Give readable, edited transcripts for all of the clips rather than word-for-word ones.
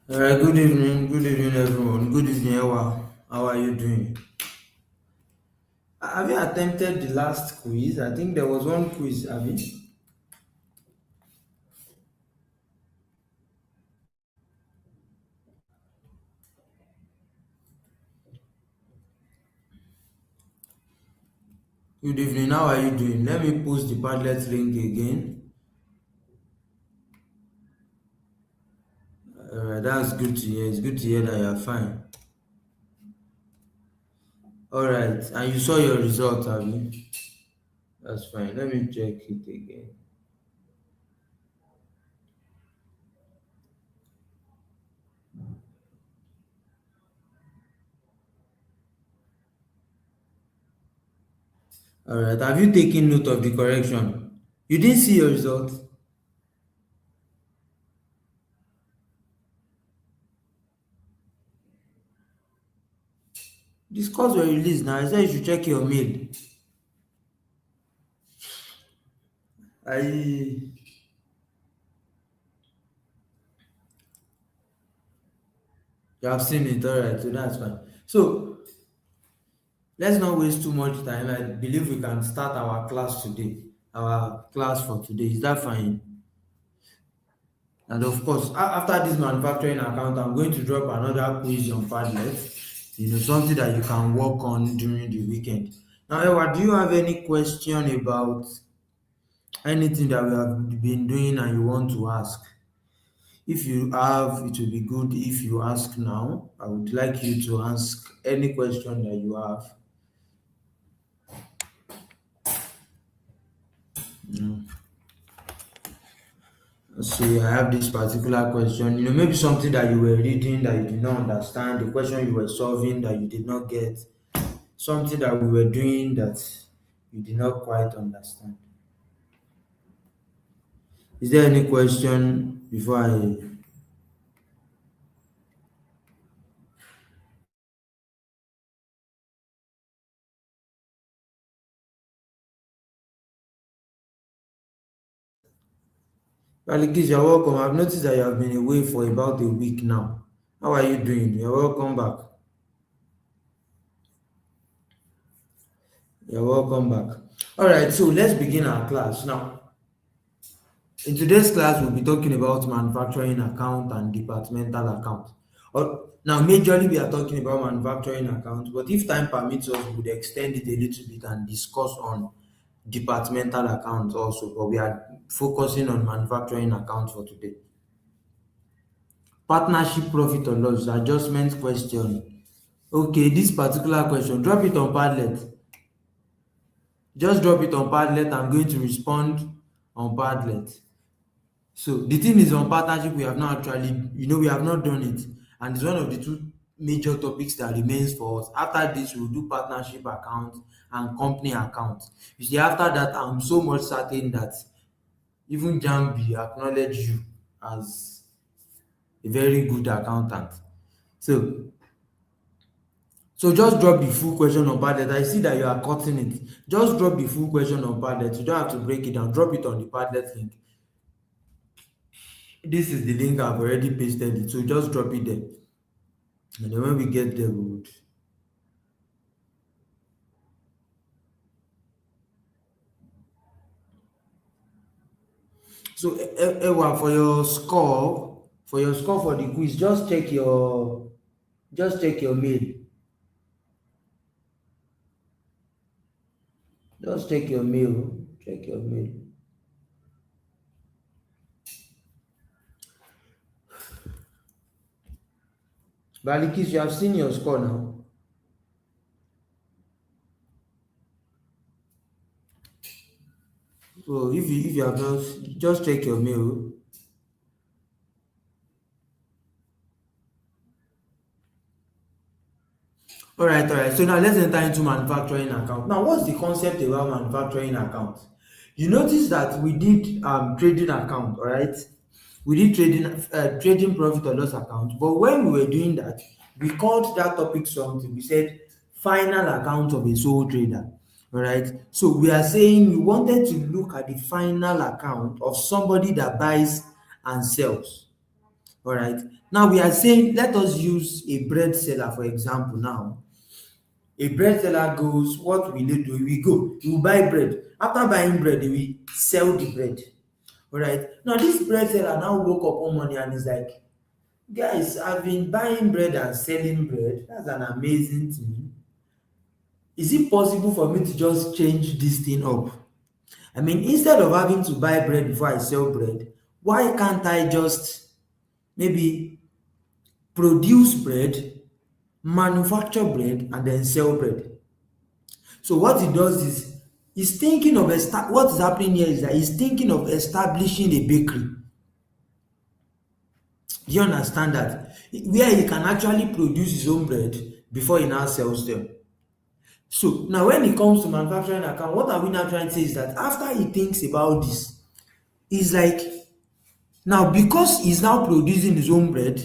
Good evening, everyone. Good evening, Ewa. How are you doing? Have you attempted the last quiz? I think there was one quiz, have you? Good evening, how are you doing? Let me post the Padlet link again. That's good to hear. It's good to hear that you're fine. All right, and you saw your result, have you? That's fine. Let me check it again. All right, have you taken note of the correction? You didn't see your result? The scores were released now. I said you should check your mail. I You have seen it, all right, so that's fine. So let's not waste too much time. I believe we can start our class today. Our class for today. Is that fine? And of course, after this manufacturing account, I'm going to drop another quiz on Padlet. Something that you can work on during the weekend. Now, Ewa, do you have any question about anything that we have been doing and you want to ask? If you have, it will be good if you ask now. I would like you to ask any question that you have. See, I have this particular question. Maybe something that you were reading that you did not understand, the question you were solving that you did not get, something that we were doing that you did not quite understand. Is there any question before I? Alikis, you're welcome. I've noticed that you have been away for about a week now. How are you doing? You're welcome back. You're welcome back. All right, so let's begin our class now. In today's class, we'll be talking about manufacturing account and departmental account. Now, majorly we are talking about manufacturing account, but if time permits us, we would extend it a little bit and discuss on departmental accounts also, but we are focusing on manufacturing account for today. Partnership profit or loss adjustment question. Okay, this particular question, drop it on Padlet. Just drop it on Padlet. I'm going to respond on Padlet. So the thing is on partnership, we have not actually, we have not done it. And it's one of the two major topics that remains for us. After this, we'll do partnership account and company account. You see, after that, I'm so much certain that even Jambi acknowledge you as a very good accountant. So so just drop the full question on Padlet. I see that you are cutting it. Just drop the full question on Padlet. You don't have to break it down. Drop it on the Padlet link. This is the link I've already pasted it, so just drop it there. And then when we get there, we would. So, Ewa, for your score for the quiz, just check your mail. Just check your mail. Check your mail. Balikis, you have seen your score now. So if you have not, just check your mail. All right. So now let's enter into manufacturing account. Now, what's the concept about manufacturing account? You notice that we did trading account, all right? We did trading profit or loss account, but when we were doing that, we called that topic something. We said final account of a sole trader. All right. So we are saying we wanted to look at the final account of somebody that buys and sells. All right. Now we are saying, let us use a bread seller for example. Now, a bread seller goes, what will they do? He will buy bread. After buying bread, he will sell the bread. All right. Now, this bread seller now woke up one morning and is like, guys, I've been buying bread and selling bread. That's an amazing thing. Is it possible for me to just change this thing up? I mean, instead of having to buy bread before I sell bread, why can't I just maybe produce bread, manufacture bread, and then sell bread? So what he does is he's thinking of what is happening here is that he's thinking of establishing a bakery. Do you understand that? Where he can actually produce his own bread before he now sells them. So now when it comes to manufacturing account, what are we now trying to say is that after he thinks about this, he's like, now because he's now producing his own bread,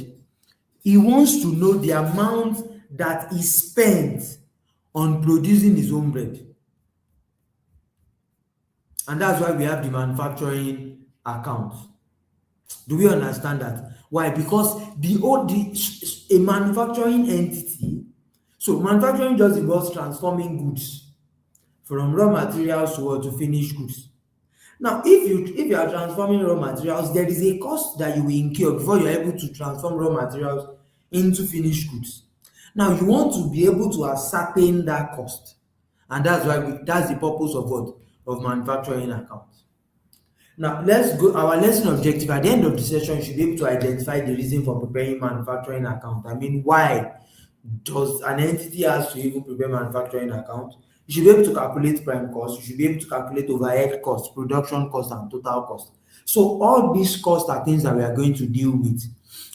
he wants to know the amount that he spent on producing his own bread. And that's why we have the manufacturing account. Do we understand that? Why? Because a manufacturing entity, so manufacturing just involves transforming goods from raw materials to finished goods. Now, if you are transforming raw materials, there is a cost that you will incur before you are able to transform raw materials into finished goods. Now, you want to be able to ascertain that cost, and that's the purpose of what? Of manufacturing account. Now, let's go. Our lesson objective at the end of the session, you should be able to identify the reason for preparing manufacturing account. I mean, why does an entity has to even prepare manufacturing account? You should be able to calculate prime cost. You should be able to calculate overhead cost, production cost, and total cost. So all these costs are things that we are going to deal with.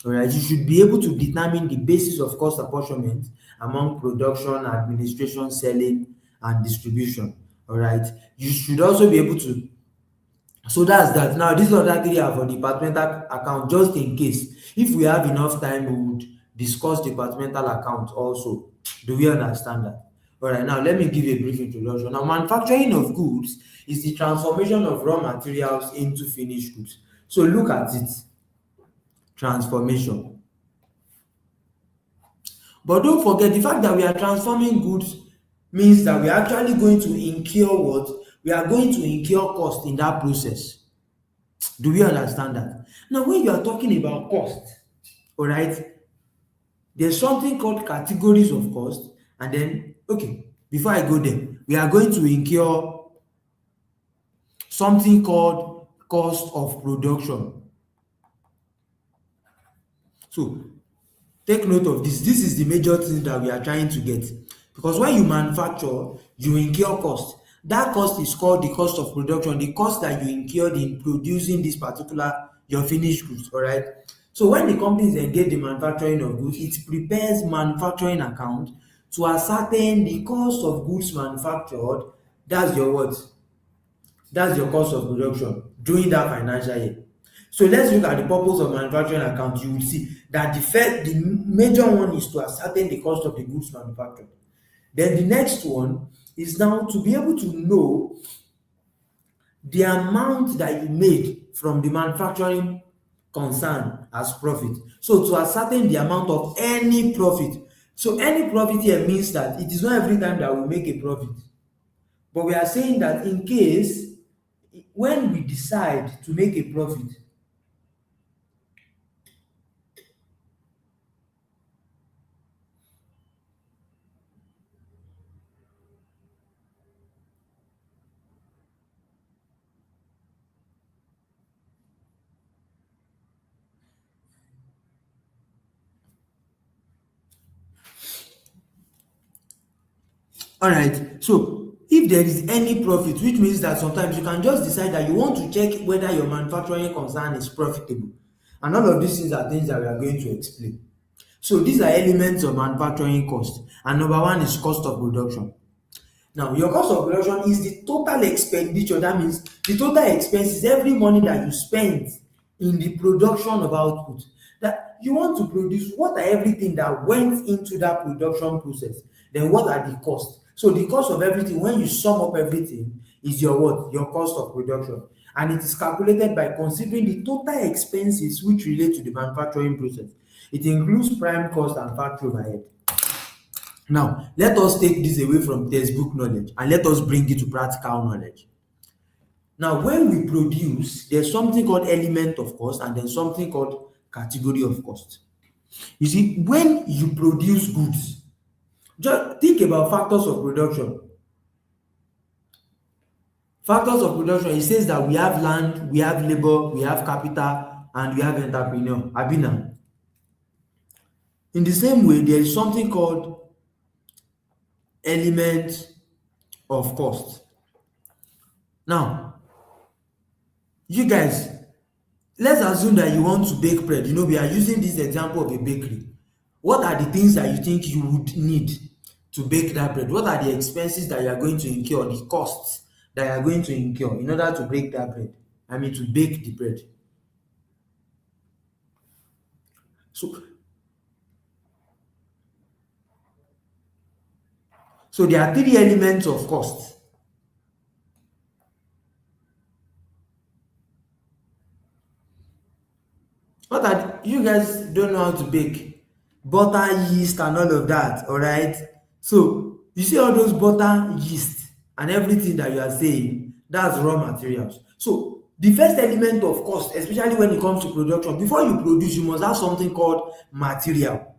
All right. You should be able to determine the basis of cost apportionment among production, administration, selling, and distribution. All right. You should also be able to, so that's that. Now, these other three are for departmental account, just in case. If we have enough time, we would discuss departmental account also. Do we understand that? All right, now let me give a brief introduction. Now, manufacturing of goods is the transformation of raw materials into finished goods. So look at it. Transformation. But don't forget, the fact that we are transforming goods means that we are actually going to incur what? We are going to incur cost in that process. Do we understand that? Now, when you are talking about cost, all right, there's something called categories of cost, and then, okay, before I go there, we are going to incur something called cost of production. So, take note of this. This is the major thing that we are trying to get. Because when you manufacture, you incur cost. That cost is called the cost of production, the cost that you incurred in producing this particular, your finished goods, all right? So when the company is engaged in manufacturing of goods, it prepares manufacturing account to ascertain the cost of goods manufactured. That's your what? That's your cost of production during that financial year. So let's look at the purpose of manufacturing account. You will see that the major one is to ascertain the cost of the goods manufactured. Then the next one is now to be able to know the amount that you made from the manufacturing concern as profit. So to ascertain the amount of any profit. So any profit here means that it is not every time that we make a profit. But we are saying that in case when we decide to make a profit, all right, so if there is any profit, which means that sometimes you can just decide that you want to check whether your manufacturing concern is profitable. And all of these things are things that we are going to explain. So these are elements of manufacturing cost. And number one is cost of production. Now, your cost of production is the total expenditure. That means the total expenses, every money that you spend in the production of output. That you want to produce, what are everything that went into that production process? Then what are the costs? So the cost of everything, when you sum up everything, is your what? Your cost of production. And it is calculated by considering the total expenses which relate to the manufacturing process. It includes prime cost and factory overhead. Now, let us take this away from textbook knowledge and let us bring it to practical knowledge. Now, when we produce, there's something called element of cost and then something called category of cost. You see, when you produce goods, just think about factors of production. Factors of production, it says that we have land, we have labor, we have capital, and we have entrepreneur. Abina. In the same way, there is something called element of cost. Now, you guys, let's assume that you want to bake bread. You know, we are using this example of a bakery. What are the things that you think you would need to bake that bread? What are the expenses that you are going to incur, the costs that you are going to incur in order to bake that bread? I mean, to bake the bread. So, so there are three elements of cost. What are you guys don't know how to bake? Butter, yeast, and all of that. All right. So you see all those butter, yeast, and everything that you are saying, that's raw materials. So the first element of cost, especially when it comes to production, before you produce, you must have something called material.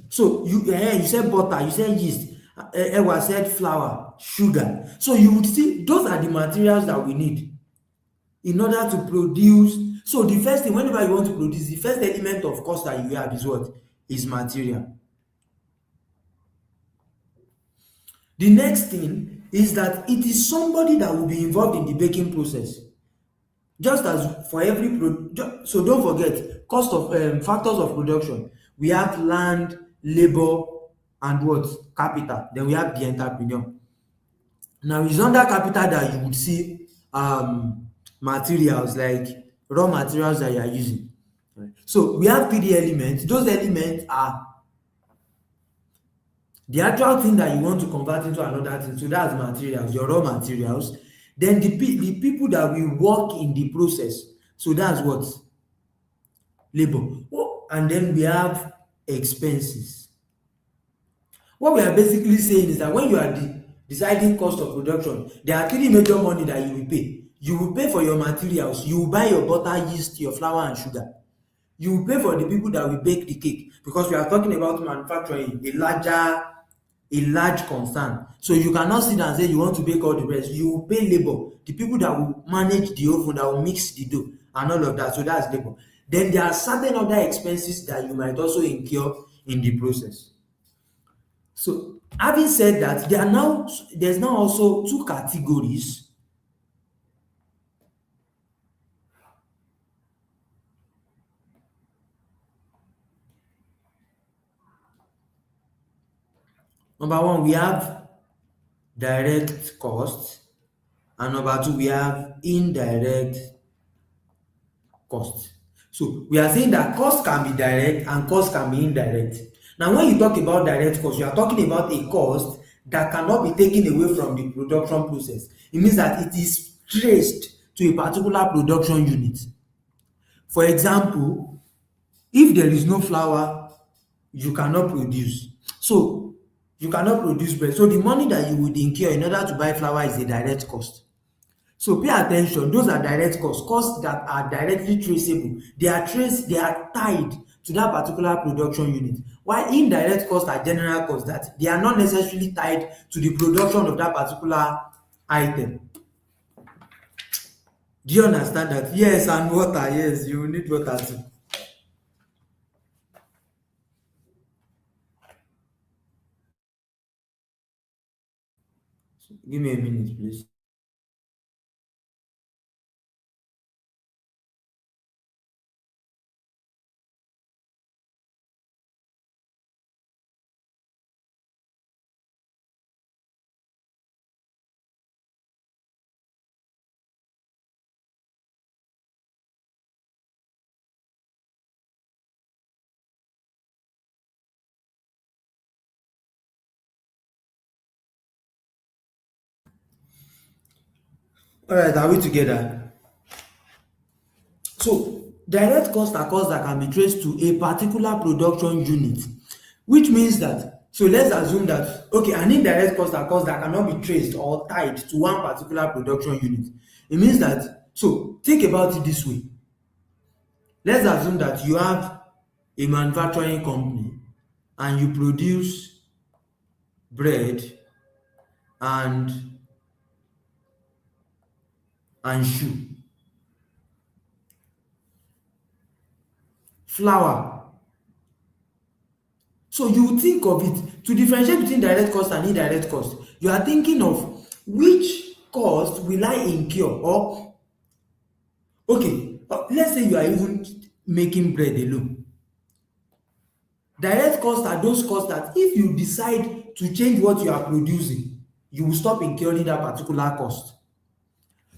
So you said butter, you said yeast, Ewa said flour, sugar. So you would see those are the materials that we need in order to produce. So the first thing, whenever you want to produce, the first element of cost that you have is what? Is material. The next thing is that it is somebody that will be involved in the baking process. Just as for every so don't forget cost of factors of production. We have land, labor, and what? Capital. Then we have the entrepreneur. Now it's under capital that you would see materials like raw materials that you are using. Right. So we have three elements. Those elements are the actual thing that you want to convert into another thing. So that's materials, your raw materials. Then the people that will work in the process. So that's what? Labor. Oh, and then we have expenses. What we are basically saying is that when you are deciding cost of production, there are three major money that you will pay. You will pay for your materials, you will buy your butter, yeast, your flour and sugar. You will pay for the people that will bake the cake because we are talking about manufacturing a large concern. So you cannot sit and say you want to bake all the rest. You will pay labor, the people that will manage the oven, that will mix the dough and all of that. So that's labor. Then there are certain other expenses that you might also incur in the process. So having said that, there's now also two categories. Number one, we have direct costs, and number two, we have indirect costs. So we are saying that cost can be direct and cost can be indirect. Now, when you talk about direct cost, you are talking about a cost that cannot be taken away from the production process. It means that it is traced to a particular production unit. For example, if there is no flour, you cannot produce. So you cannot produce bread. So the money that you would incur in order to buy flour is a direct cost. So pay attention, those are direct costs, costs that are directly traceable. They are tied to that particular production unit. While indirect costs are general costs that they are not necessarily tied to the production of that particular item. Do you understand that? Yes, and water, yes, you need water too. Give me a minute, please. All right, are we together? So direct costs are costs that can be traced to a particular production unit, which means that, so let's assume that okay, an indirect cost are costs that cannot be traced or tied to one particular production unit. It means that, so think about it this way. Let's assume that you have a manufacturing company and you produce bread and shoe, flour. So you think of it to differentiate between direct cost and indirect cost. You are thinking of which cost will I incur, or okay, let's say you are even making bread alone. Direct cost are those costs that if you decide to change what you are producing, you will stop incurring that particular cost.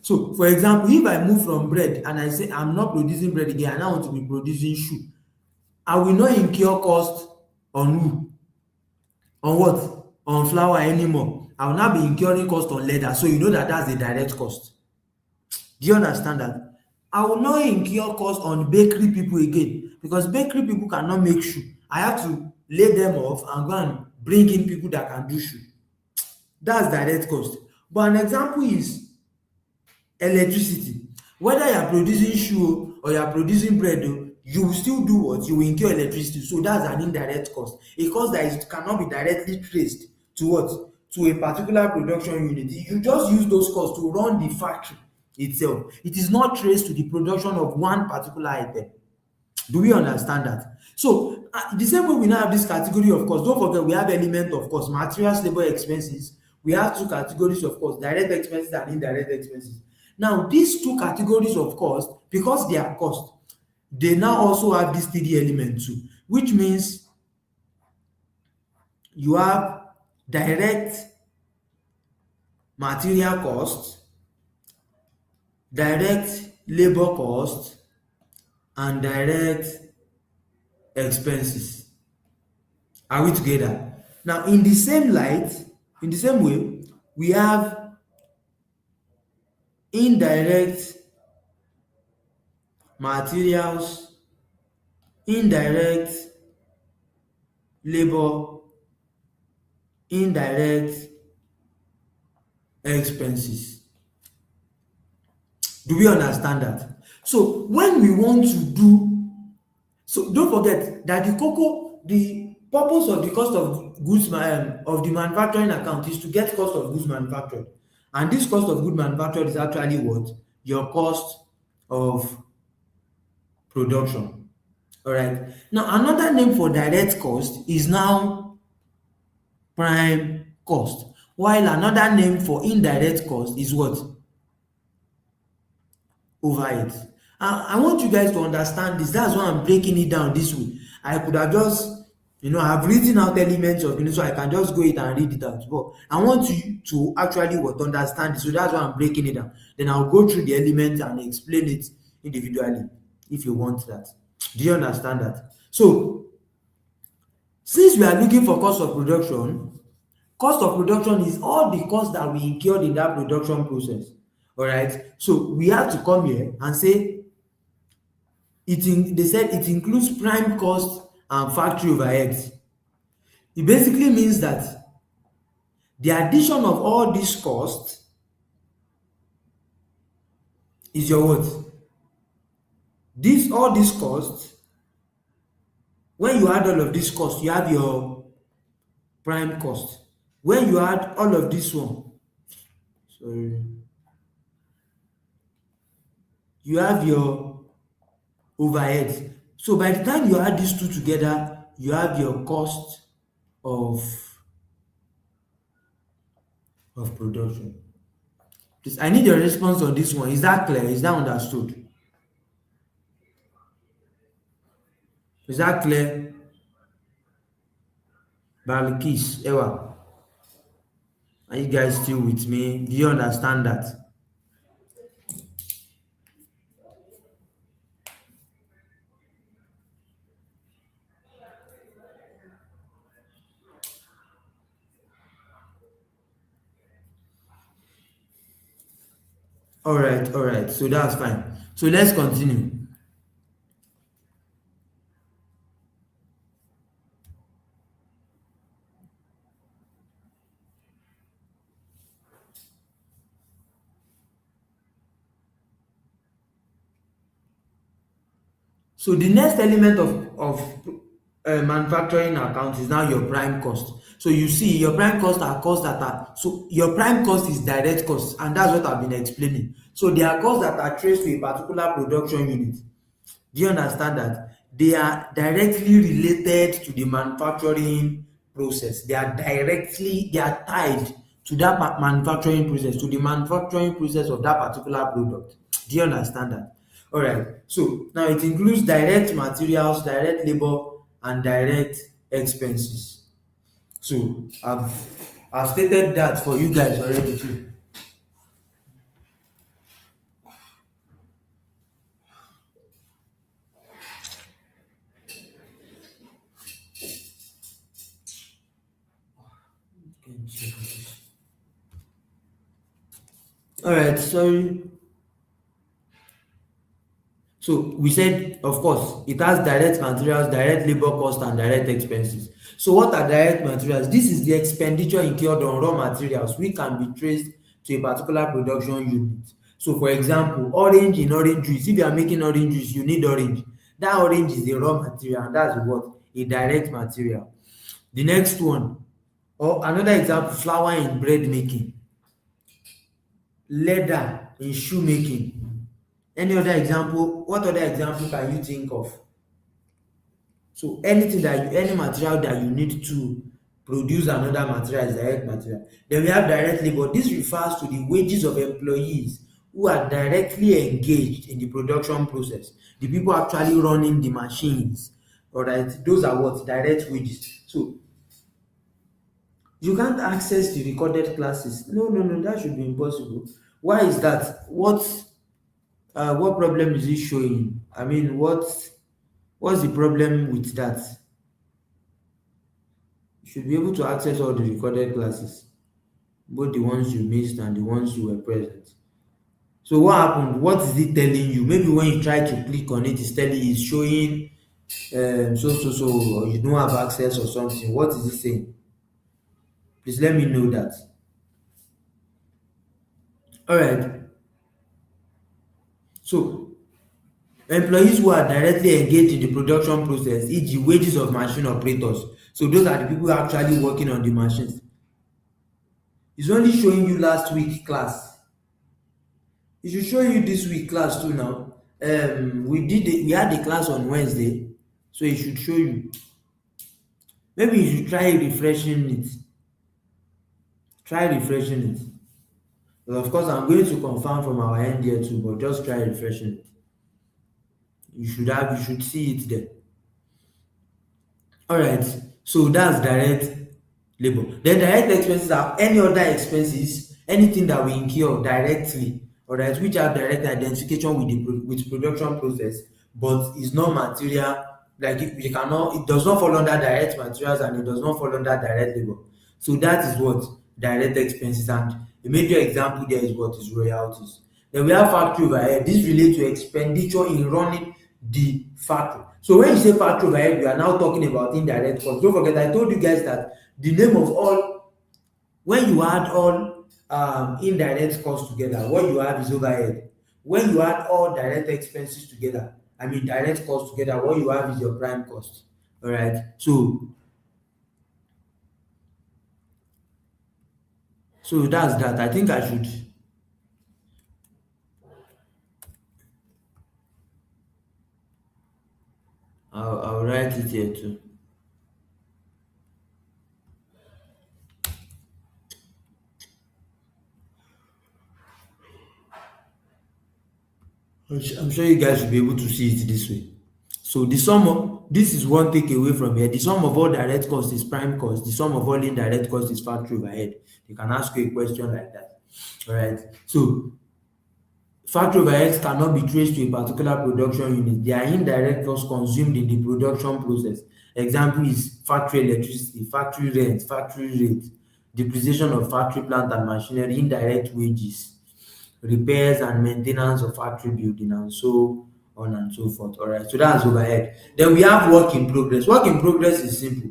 So for example, if I move from bread and I say I'm not producing bread again and I want to be producing shoe, I will not incur cost on who? On what? On flour anymore. I will now be incurring cost on leather. So you know that that's a direct cost. Do you understand that? I will not incur cost on bakery people again because bakery people cannot make shoe. I have to lay them off and go and bring in people that can do shoe. That's direct cost. But an example is electricity. Whether you are producing shoe or you are producing bread you will still do what? You will incur electricity. So that's an indirect cost. A cost that cannot be directly traced to what? To a particular production unit. You just use those costs to run the factory itself. It is not traced to the production of one particular item. Do we understand that? So the same way we now have this category of cost, don't forget we have element of cost, materials, labor, expenses. We have two categories of cost, direct expenses and indirect expenses. Now these two categories of cost, because they are cost, they now also have this 3D element too, which means you have direct material cost, direct labor cost, and direct expenses. Are we together? Now, in the same light, in the same way, we have indirect materials, indirect labor, indirect expenses. Do we understand that? So, when we want to do, so don't forget that the purpose of the cost of goods of the manufacturing account is to get cost of goods manufactured. And this cost of goods manufactured is actually what? Your cost of production. All right. Now, another name for direct cost is now prime cost, while another name for indirect cost is what? Overhead. I want you guys to understand this. That's why I'm breaking it down this way. I could have just, I've written out elements of so I can just go it and read it out. But I want you to actually what understand this. So that's why I'm breaking it down. Then I'll go through the elements and explain it individually if you want that. Do you understand that? So since we are looking for cost of production is all the costs that we incurred in that production process. All right. So we have to come here and say they said it includes prime cost and factory overheads. It basically means that the addition of all these costs is your what? All these costs, when you add all of these costs, you have your prime cost. When you add all of this one, sorry, you have your overhead. So by the time you add these two together, you have your cost of production. Please, I need your response on this one. Is that clear? Is that understood? Is that clear? Balkis, Ewa, are you guys still with me? Do you understand that? All right. So that's fine. So let's continue. So the next element of manufacturing account is now your prime cost. So you see, your prime cost are costs that are so your prime cost is direct cost, and that's what I've been explaining. So there are costs that are traced to a particular production unit. Do you understand that? They are directly related to the manufacturing process. They are tied to that manufacturing process, to the manufacturing process of that particular product. Do you understand that? All right. So now it includes direct materials, direct labor, and direct expenses. So I've stated that for you guys already too. All right. Sorry. So we said, of course, it has direct materials, direct labor cost, and direct expenses. So what are direct materials? This is the expenditure incurred on raw materials which can be traced to a particular production unit. So for example, orange in orange juice, if you are making orange juice, you need orange. That orange is a raw material, and that's what? A direct material. The next one, or another example, flour in bread making, leather in shoe making. Any other example? What other example can you think of? So any material that you need to produce another material is direct material. Then we have direct labor. This refers to the wages of employees who are directly engaged in the production process. The people actually running the machines. All right, those are what direct wages. So you can't access the recorded classes. No, no, no, that should be impossible. Why is that? What problem is it showing? I mean, what's the problem with that? You should be able to access all the recorded classes, both the ones you missed and the ones you were present. So what happened? What is it telling you? Maybe when you try to click on it, it's telling you, it's showing so, or you don't have access or something. What is it saying? Please let me know that. All right. So employees who are directly engaged in the production process, e.g., wages of machine operators. So those are the people actually working on the machines. It's only showing you last week class. It should show you this week class too now. We had a class on Wednesday, so it should show you. Maybe you should try refreshing it. Try refreshing it. But of course, I'm going to confirm from our end here too, but just try refreshing it. You should see it there. All right. So that's direct labor. Then direct expenses are any other expenses, anything that we incur directly, all right, which have direct identification with with production process, but is not material. Like it cannot, it does not fall under direct materials and it does not fall under direct labor. So that is what direct expenses, and the major example there is what is royalties. Then we have factory overhead. This relates to expenditure in running the factory. So when you say factory overhead, we are now talking about indirect cost. Don't forget, I told you guys that the name of all, when you add all indirect costs together, what you have is overhead. When you add all direct expenses together, I mean direct costs together, what you have is your prime cost. All right. So that's that. I think I'll write it here too. I'm sure you guys will be able to see it this way. So the sum of this is one takeaway from here. The sum of all direct costs is prime cost. The sum of all indirect costs is factory overhead. They can ask you a question like that. All right. So factory overheads cannot be traced to a particular production unit. They are indirect costs consumed in the production process. Example is factory electricity, factory rent, factory rate, depreciation of factory plant and machinery, indirect wages. repairs and maintenance of factory building, and so on and so forth. All right, so that's overhead. Then we have work in progress. Work in progress is simple.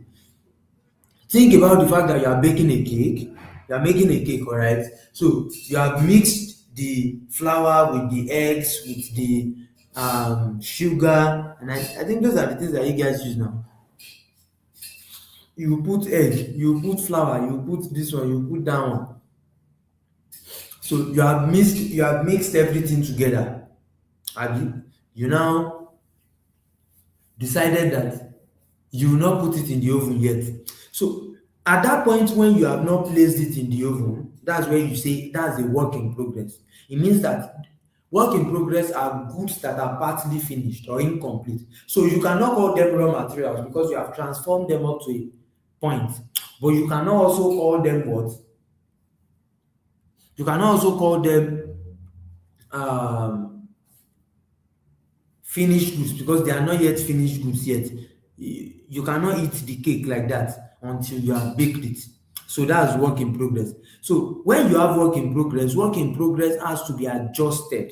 Think about the fact that you are baking a cake. You are making a cake, all right? So you have mixed the flour with the eggs, with the sugar, and I think those are the things that you guys use now. You put egg, you put flour, you put this one, you put that one. So you have mixed everything together. Abi, you now decided that you will not put it in the oven yet. So at that point when you have not placed it in the oven, that's where you say that's a work in progress. It means that work in progress are goods that are partly finished or incomplete. So you cannot call them raw materials because you have transformed them up to a point. But you cannot also call them what? You cannot also call them um finished goods because they are not yet finished goods yet. You cannot eat the cake like that until you have baked it. So that's work in progress. So when you have work in progress has to be adjusted.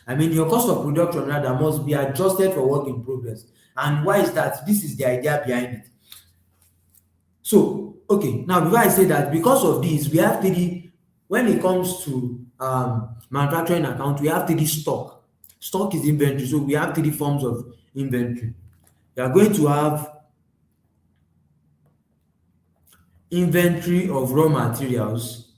I mean, your cost of production rather must be adjusted for work in progress. And why is that? This is the idea behind it. So, okay, now before I say that, because of this, we have three, when it comes to manufacturing account, we have three stock. Stock is inventory, so we have three forms of inventory. We are going to have inventory of raw materials,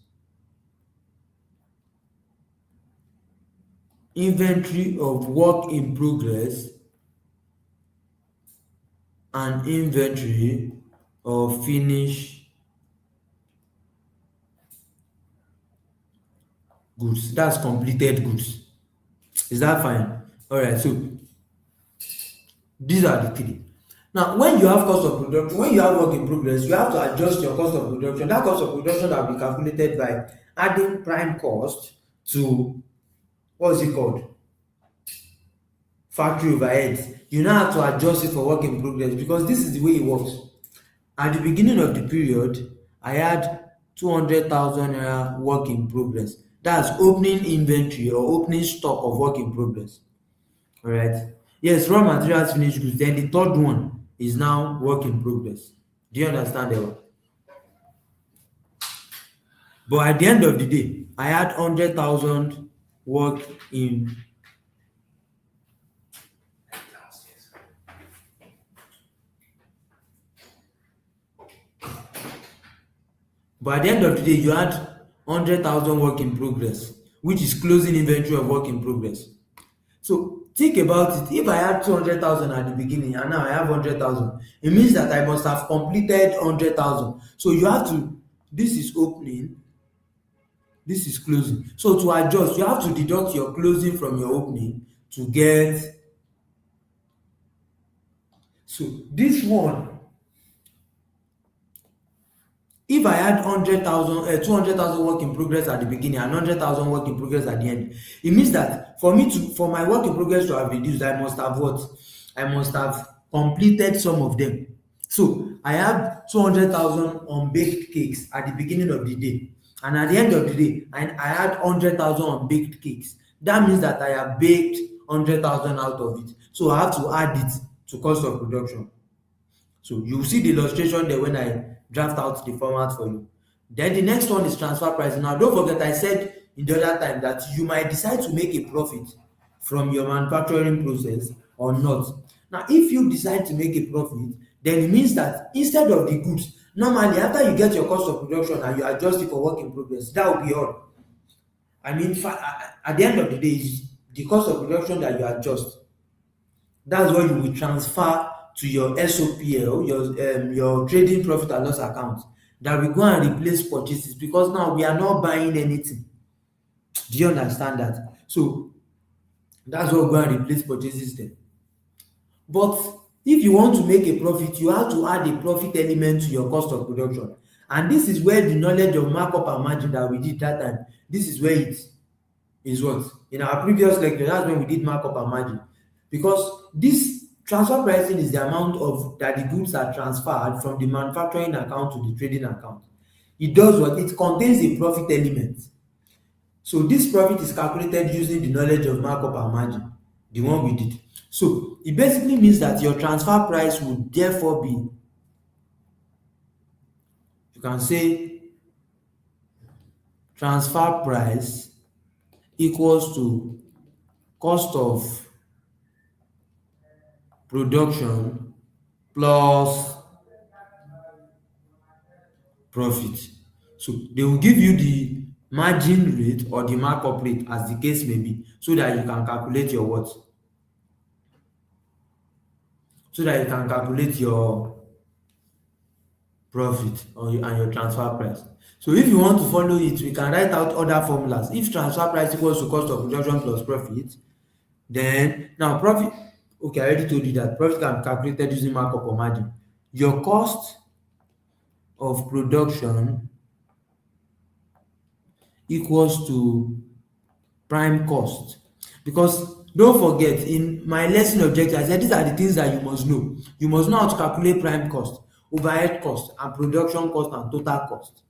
inventory of work in progress, and inventory of finished goods. That's completed goods. Is that fine? All right, so these are the three. Now, when you have cost of production, when you have work in progress, you have to adjust your cost of production. That cost of production will be calculated by adding prime cost to what is it called? Factory overheads. You now have to adjust it for work in progress because this is the way it works. At the beginning of the period, I had 200,000 naira work in progress. That's opening inventory or opening stock of work in progress. All right. Yes, raw materials, finished goods. Then the third one is now work in progress. Do you understand that one? But at the end of the day, I had 100,000 work in. But at the end of the day, you had 100,000 work in progress, which is closing inventory of work in progress. So think about it. If I had 200,000 at the beginning and now I have 100,000, it means that I must have completed 100,000. So you have to, this is opening, this is closing. So to adjust, you have to deduct your closing from your opening to get. So this one, if I had 100,000, 200,000 work in progress at the beginning and 100,000 work in progress at the end, it means that for my work in progress to have reduced, I must have what? I must have completed some of them. So I had 200,000 unbaked cakes at the beginning of the day, and at the end of the day, I had 100,000 unbaked cakes. That means that I have baked 100,000 out of it. So I have to add it to cost of production. So you see the illustration there when I draft out the format for you. Then the next one is transfer pricing. Now don't forget I said in the other time that you might decide to make a profit from your manufacturing process or not. Now if you decide to make a profit, then it means that instead of the goods, normally after you get your cost of production and you adjust it for work in progress, that will be all. I mean, at the end of the day, it's the cost of production that you adjust. That's what you will transfer to your SOPL, your trading profit and loss account. That will go and replace purchases because now we are not buying anything. Do you understand that? So that's what go and replace purchases then. But if you want to make a profit, you have to add a profit element to your cost of production. And this is where the knowledge of markup and margin that we did that time, this is where it is what? In our previous lecture, that's when we did markup and margin. Because this transfer pricing is the amount of that the goods are transferred from the manufacturing account to the trading account. It does what? It contains a profit element. So this profit is calculated using the knowledge of markup and margin, the one we did. So it basically means that your transfer price would therefore be, you can say transfer price equals to cost of production plus profit. So they will give you the margin rate or the markup rate as the case may be, so that you can calculate your what? So that you can calculate your profit or and your transfer price. So if you want to follow it, we can write out other formulas. If transfer price equals to cost of production plus profit, then now profit, okay, I already told you that profit can be calculated using markup or margin. Your cost of production equals to prime cost. Because don't forget, in my lesson objective, I said these are the things that you must know. You must know how to calculate prime cost, overhead cost, and production cost and total cost.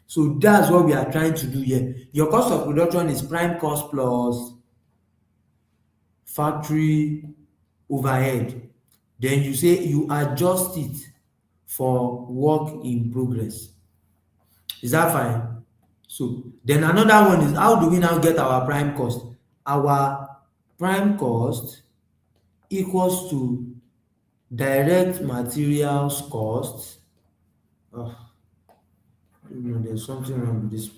So that's what we are trying to do here. Your cost of production is prime cost plus factory overhead. Then you say you adjust it for work in progress. Is that fine? So then another one is, how do we now get our prime cost? Our prime cost equals to direct materials cost. Oh, there's something wrong with this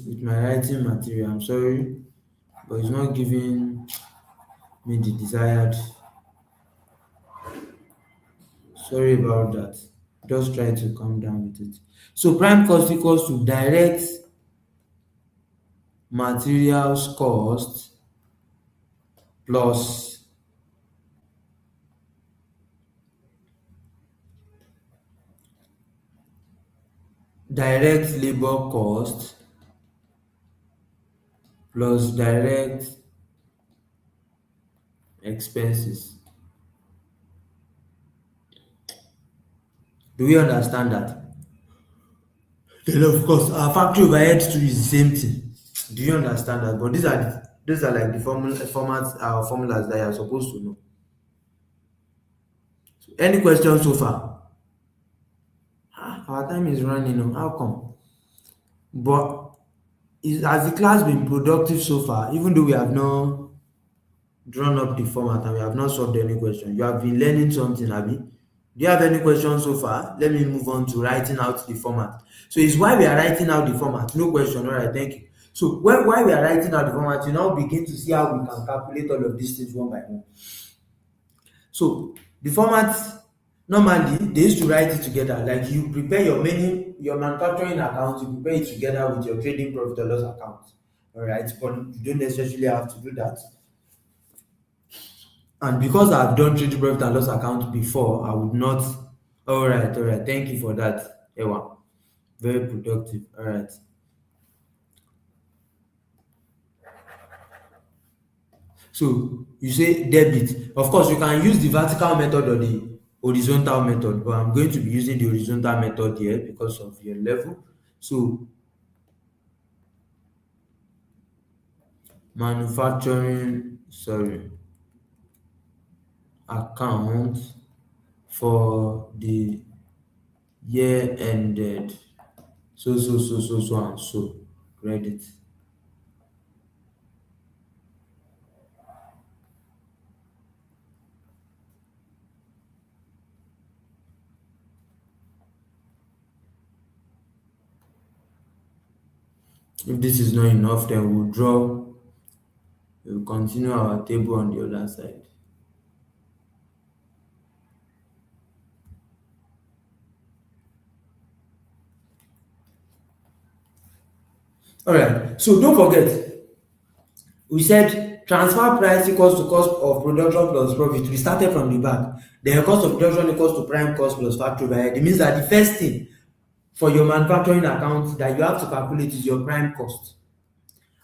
with my writing material. I'm sorry, but it's not giving me the desired. Sorry about that. Just try to calm down with it. So prime cost equals to direct materials cost plus direct labor cost plus direct expenses. Do we understand that? Then of course our factory overhead too is the same thing. Do you understand that? But these are like the formats formulas that you are supposed to know. So, any questions so far? Our time is running. Oh, how come? But has the class been productive so far? Even though we have not drawn up the format and we have not solved any question, you have been learning something, Abi. Do you have any questions so far? Let me move on to writing out the format. So it's why we are writing out the format. No question. All right, thank you. So while we are writing out the format, you now begin to see how we can calculate all of these things one by one. So the format, normally they used to write it together. Like you prepare your manufacturing account, you prepare it together with your trading profit or loss account. All right, but you don't necessarily have to do that. And because I've done trading profit and loss account before, I would not. All right. Thank you for that, Ewa. Very productive. All right. So you say debit. Of course, you can use the vertical method or the horizontal method, but I'm going to be using the horizontal method here because of your level. So sorry, account for the year ended so and so, credit. If this is not enough, then we'll continue our table on the other side. All right, so don't forget, we said transfer price equals to cost of production plus profit. We started from the back. Then cost of production equals to prime cost plus factory overhead. It means that the first thing for your manufacturing account that you have to calculate is your prime cost.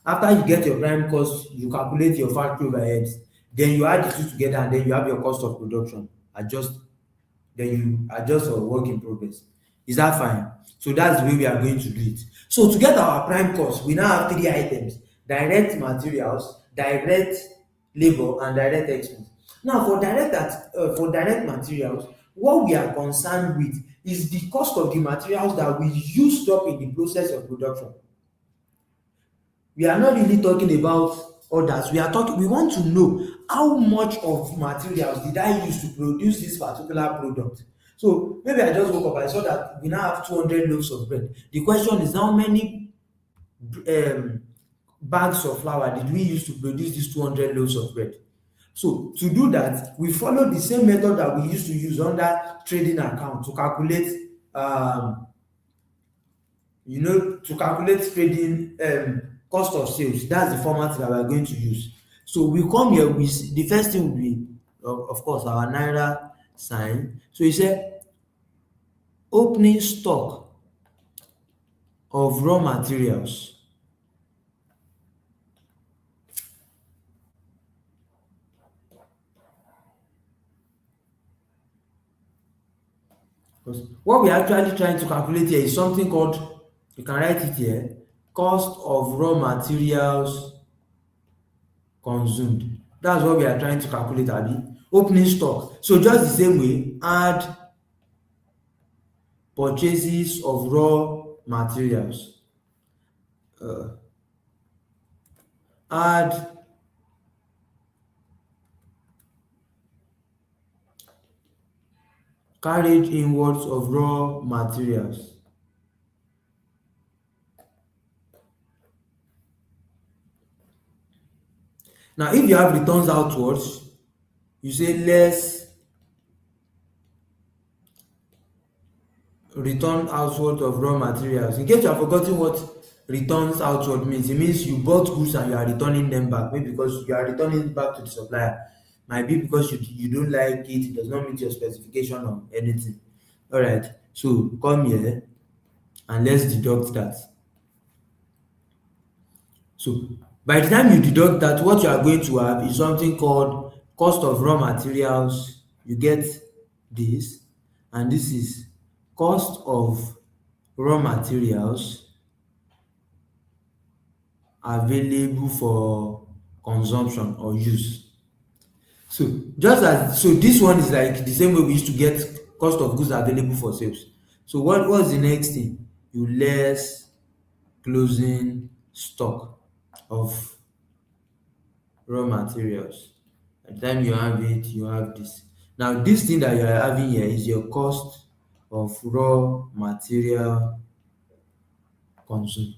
After you get your prime cost, you calculate your factory overheads. Then you add the two together and then you have your cost of production. Then you adjust your work in progress. Is that fine? So that's the way we are going to do it. So to get our prime cost, we now have three items: direct materials, direct labor, and direct expense. Now for direct materials, what we are concerned with is the cost of the materials that we used up in the process of production. We are not really talking about others. We want to know how much of materials did I use to produce this particular product. So maybe I just woke up, I saw that we now have 200 loaves of bread. The question is, how many um bags of flour did we use to produce these 200 loaves of bread? So to do that, we follow the same method that we used to use under trading account to calculate trading cost of sales. That's the format that we are going to use. So we come here with the first thing will be of course our naira sign. So e say opening stock of raw materials. Because what we are actually trying to calculate here is something called, you can write it here, cost of raw materials consumed. That's what we are trying to calculate, abi. Opening stock. So just the same way, add purchases of raw materials, add carriage inwards of raw materials. Now if you have returns outwards, you say less return outward of raw materials. In case you have forgotten what returns outward means, it means you bought goods and you are returning them back. Maybe because you are returning it back to the supplier, might be because you don't like it does not meet your specification or anything. All right, so come here and let's deduct that. So by the time you deduct that, what you are going to have is something called cost of raw materials. You get this, and this is cost of raw materials available for consumption or use. So this one is like the same way we used to get cost of goods available for sales. So what's the next thing? You less closing stock of raw materials. At the time you have it, you have this. Now this thing that you are having here is your cost of raw material consumed.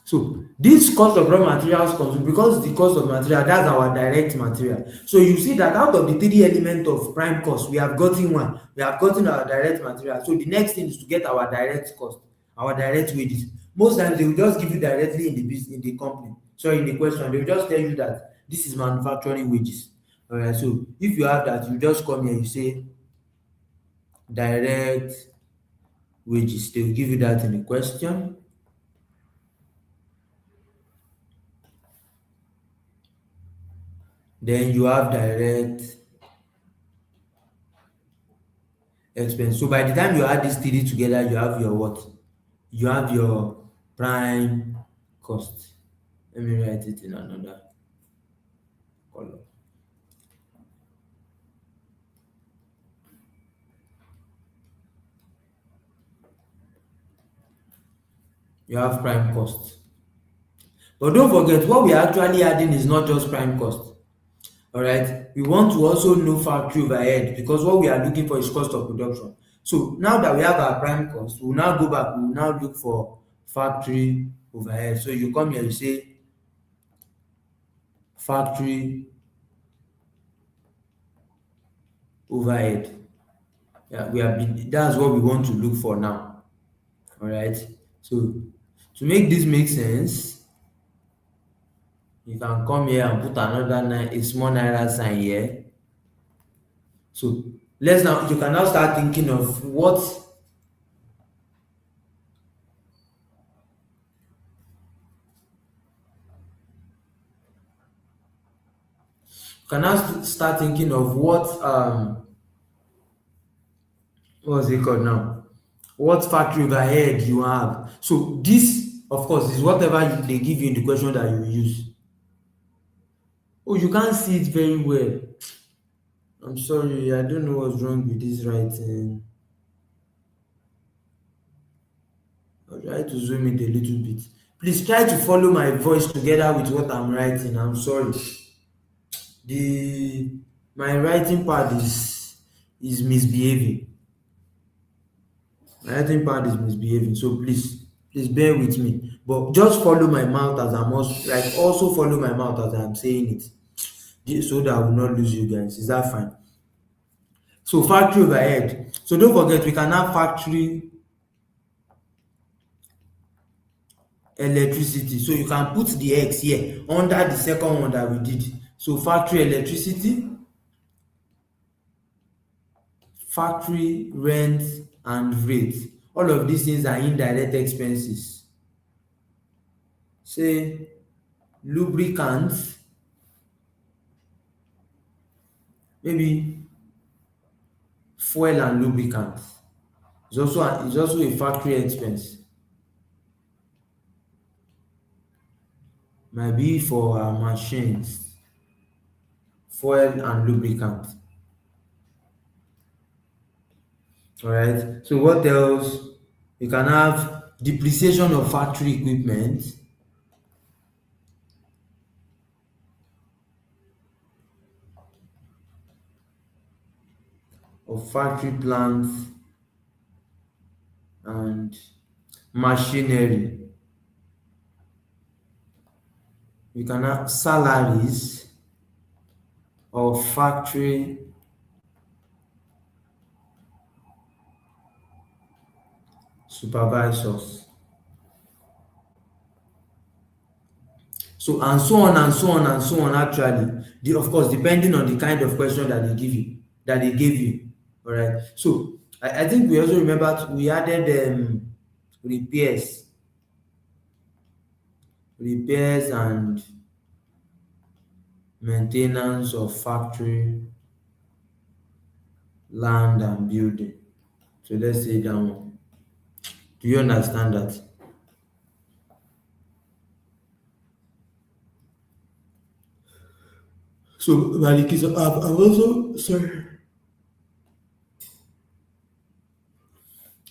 So this cost of raw materials consumed, because the cost of material, that's our direct material. So you see that out of the three elements of prime cost, we have gotten one. We have gotten our direct material. So the next thing is to get our direct cost, our direct wages. Most times they will just give you directly in the business, in the company. So in the question, they will just tell you that this is manufacturing wages. All right. So if you have that, you just come here, you say direct wages. They will give you that in the question. Then you have direct expense. So by the time you add these three together, you have your what? You have your prime cost. Let me write it in another color. You have prime cost. But don't forget, what we are actually adding is not just prime cost. All right. We want to also know factory overhead, because what we are looking for is cost of production. So now that we have our prime cost, we'll now go back, we'll now look for factory overhead. So you come here, you say factory overhead. Yeah, that's what we want to look for now. All right. So to make this make sense, you can come here and put another a small naira sign here. So you can now start thinking of what you can now start thinking of what what's it called now? What factory overhead you have. So this, of course, is whatever they give you in the question that you use. Oh, you can't see it very well. I'm sorry, I don't know what's wrong with this writing. I'll try to zoom it a little bit. Please try to follow my voice together with what I'm writing. I'm sorry. The my writing pad is misbehaving. My writing pad is misbehaving. So please bear with me. But just follow my mouth as I'm also follow my mouth as I'm saying it. So that I will not lose you guys. Is that fine? So factory overhead. So don't forget we can have factory electricity. So you can put the X here under the second one that we did. So factory electricity, factory rent and rate. All of these things are indirect expenses. Say lubricants, maybe fuel and lubricants. It's also a factory expense. Might be for our machines, fuel and lubricant. Alright. So what else? You can have depreciation of factory equipment, of factory plants and machinery. You can have salaries of factory supervisors. So and so on and so on and so on actually. Of course, depending on the kind of question that they give you, that they gave you. All right. So I think we also remember we added repairs, repairs and maintenance of factory, land and building. So let's say that one. Do you understand that? So Maliki, so I've also sorry.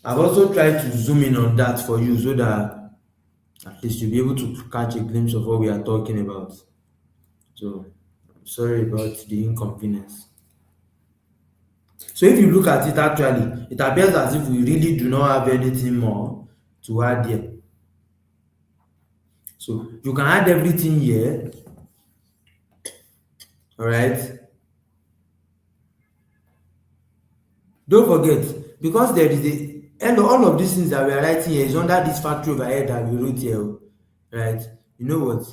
I've also tried to zoom in on that for you so that at least you'll be able to catch a glimpse of what we are talking about. So I'm sorry about the inconvenience. So if you look at it actually, it appears as if we really do not have anything more to add here. So you can add everything here, all right? Don't forget, because there is a and all of these things that we are writing here is under this factory overhead that we wrote here, oh, right? You know what?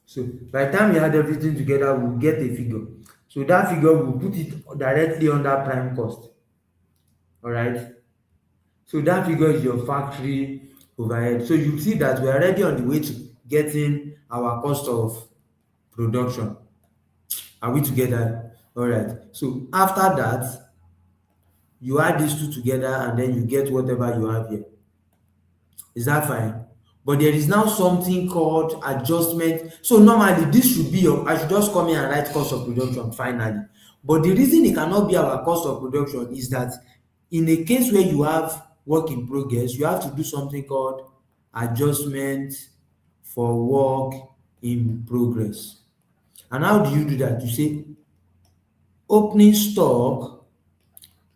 So by the time we add everything together, we'll get a figure. So that figure we'll put it directly under prime cost. All right. So that figure is your factory overhead. So you see that we're already on the way to getting our cost of production. Are we together? All right. So after that, you add these two together and then you get whatever you have here. Is that fine? But there is now something called adjustment. So normally this should be your, I should just come here and write cost of production finally. But the reason it cannot be our cost of production is that in a case where you have work in progress, you have to do something called adjustment for work in progress. And how do you do that? You say opening stock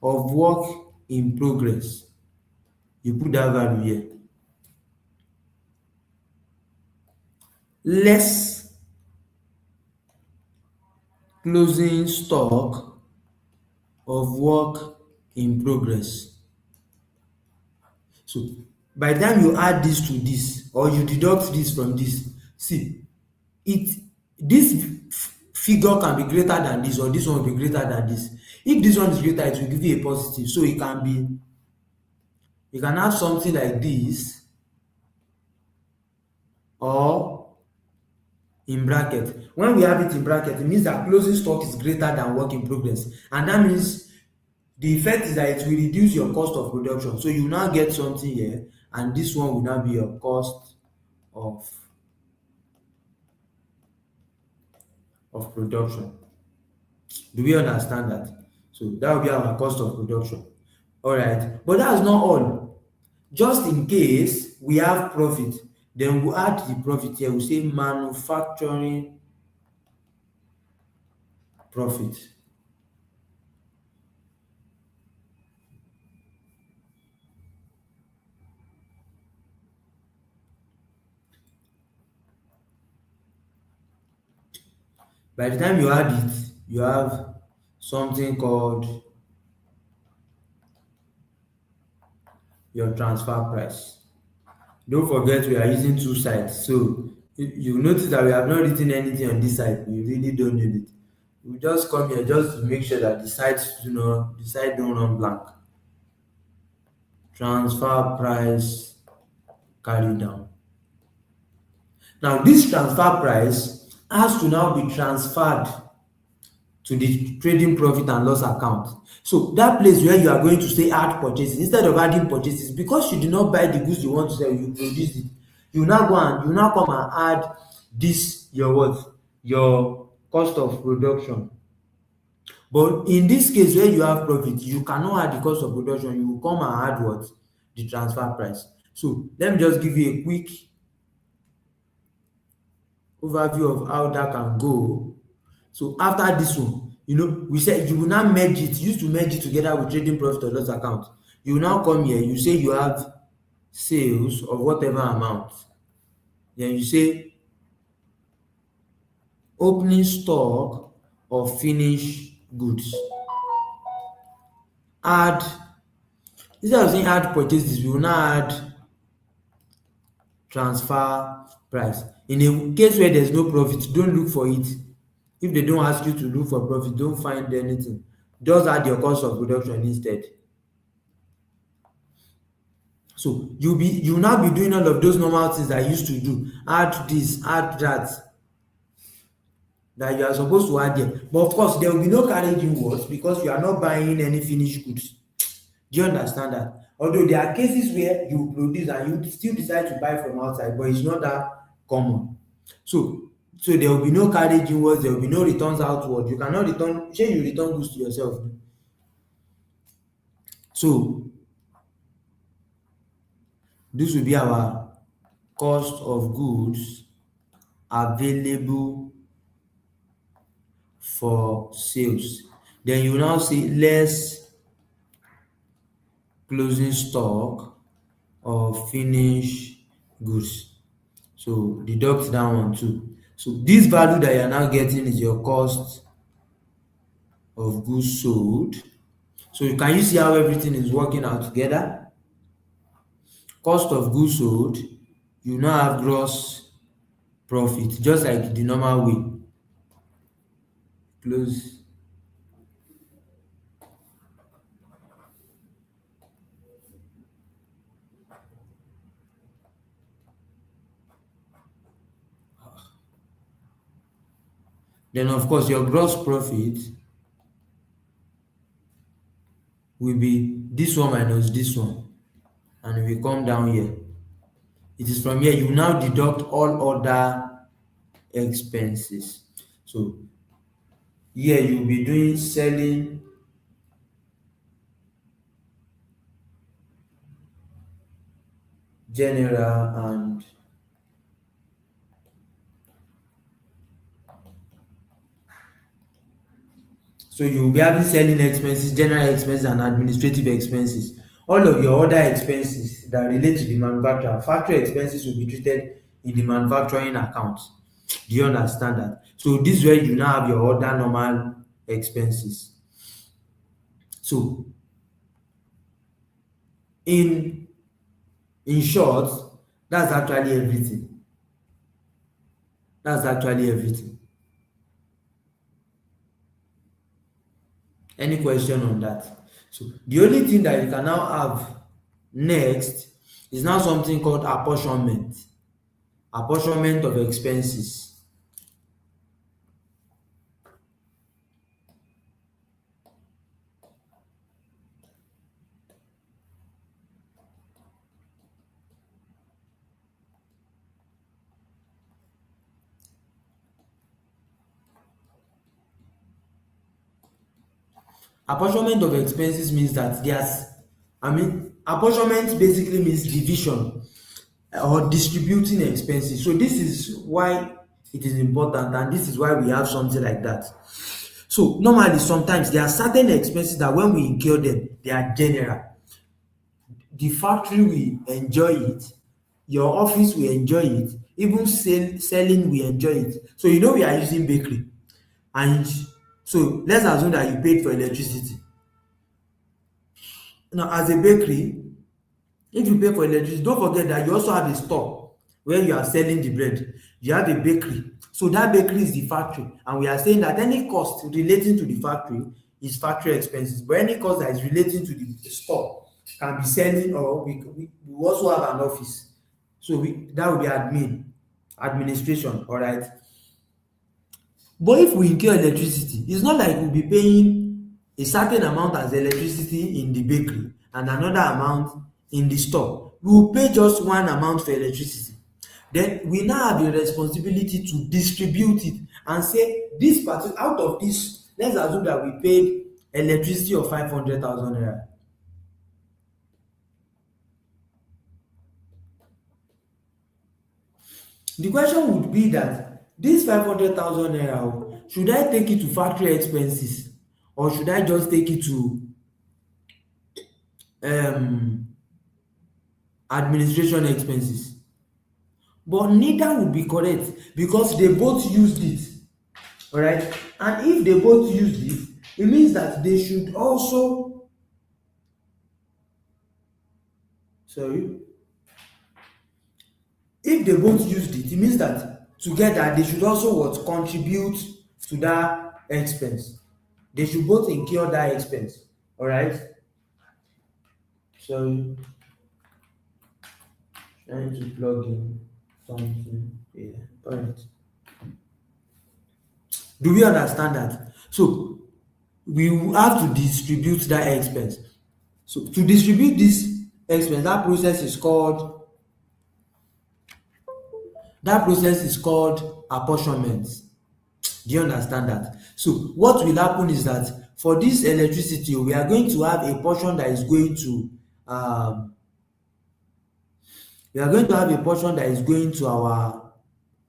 of work in progress. You put that value here. Less closing stock of work in progress. So by the time you add this to this or you deduct this from this, see it this figure can be greater than this or this one will be greater than this. If this one is greater, it will give you a positive. So it can be, you can have something like this, or in bracket. When we have it in bracket, it means that closing stock is greater than work in progress. And that means the effect is that it will reduce your cost of production. So you now get something here, and this one will now be your cost of production. Do we understand that? So that will be our cost of production. All right, but that's not all. Just in case we have profit, then we add the profit here. We say manufacturing profit. By the time you add it, you have something called your transfer price. Don't forget we are using two sides. So you notice that we have not written anything on this side. We really don't need it. We just come here just to make sure that the side don't run blank. Transfer price carry down. Now this transfer price has to now be transferred to the trading profit and loss account. So that place where you are going to say add purchases, instead of adding purchases, because you did not buy the goods you want to sell, you produce it. You now come and add this your what? Your cost of production. But in this case where you have profit, you cannot add the cost of production, you will come and add what? The transfer price. So let me just give you a quick overview of how that can go. So after this one, we said you will now merge it. You used to merge it together with trading profit or loss account. You will now come here, you say you have sales of whatever amount. Then you say opening stock of finished goods. Add, instead of saying add purchases, we will now add transfer price. In a case where there's no profit, don't look for it. If they don't ask you to look for profit, don't find anything. Just add your cost of production instead. So you now be doing all of those normal things that you used to do. Add this, add that you are supposed to add there. But of course, there will be no carriage inwards because you are not buying any finished goods. Do you understand that? Although there are cases where you produce and you still decide to buy from outside, but it's not that common. So there will be no carriage inwards, there will be no returns outward. You cannot return, shey you return goods to yourself. So this will be our cost of goods available for sales. Then you now say less closing stock of finished goods. So deduct that one too. So this value that you are now getting is your cost of goods sold. So can you see how everything is working out together? Cost of goods sold, you now have gross profit, just like the normal way. Close. Then of course your gross profit will be this one minus this one, and it will come down here. It is from here you now deduct all other expenses. So here you will be doing selling, general, and so you will be having selling expenses, general expenses, and administrative expenses. All of your other expenses that relate to the manufacturer, factory expenses will be treated in the manufacturing account. Do you understand that? So this is where you now have your other normal expenses. So in short, that's actually everything. That's actually everything. Any question on that? So the only thing that you can now have next is now something called apportionment. Apportionment of expenses. Apportionment of expenses means that apportionment basically means division or distributing expenses. So this is why it is important, and this is why we have something like that. So normally sometimes there are certain expenses that when we incur them, they are general. The factory will enjoy it, your office will enjoy it, even selling will enjoy it. So you know we are using bakery, and so let's assume that you paid for electricity. Now as a bakery, if you pay for electricity, don't forget that you also have a store where you are selling the bread. You have a bakery. So that bakery is the factory, and we are saying that any cost relating to the factory is factory expenses, but any cost that is relating to the store can be selling, or we also have an office. So that will be administration, all right. But if we incur electricity, it's not like we'll be paying a certain amount as electricity in the bakery and another amount in the store. We will pay just one amount for electricity. Then we now have the responsibility to distribute it and say this particular out of this, let's assume that we paid electricity of 500,000 naira. The question would be that this 500,000 naira, should I take it to factory expenses, or should I just take it to um administration expenses? But neither would be correct because they both used it, alright. And if they both used it means that they should also, sorry, if they both used it means that together they should also what, contribute to that expense. They should both incur that expense, alright. Sorry, trying to plug in something here, alright. Do we understand that? So we will have to distribute that expense. So to distribute this expense, that process is called apportionment. Do you understand that? So what will happen is that for this electricity, we are going to have a portion that is going to um our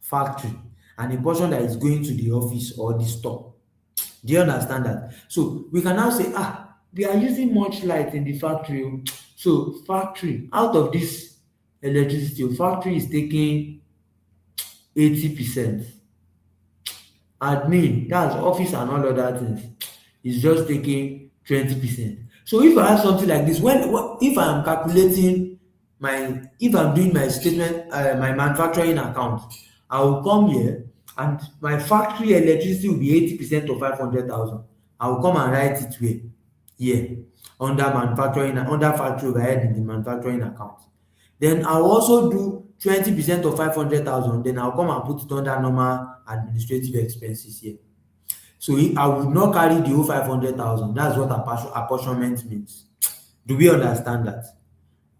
factory, and a portion that is going to the office or the store. Do you understand that? So we can now say, we are using much light in the factory, so factory, out of this electricity, factory is taking 80%. Admin, that's office and all other things, is just taking 20%. So if I have something like this, if I am calculating if I'm doing my statement, my manufacturing account, I will come here and my factory electricity will be 80% of 500,000. I will come and write it where? Here, under factory overhead in the manufacturing account. Then I will also do 20% of 500,000, then I will come and put it under normal administrative expenses here. So I would not carry the whole 500,000. That's what apportionment means. Do we understand that?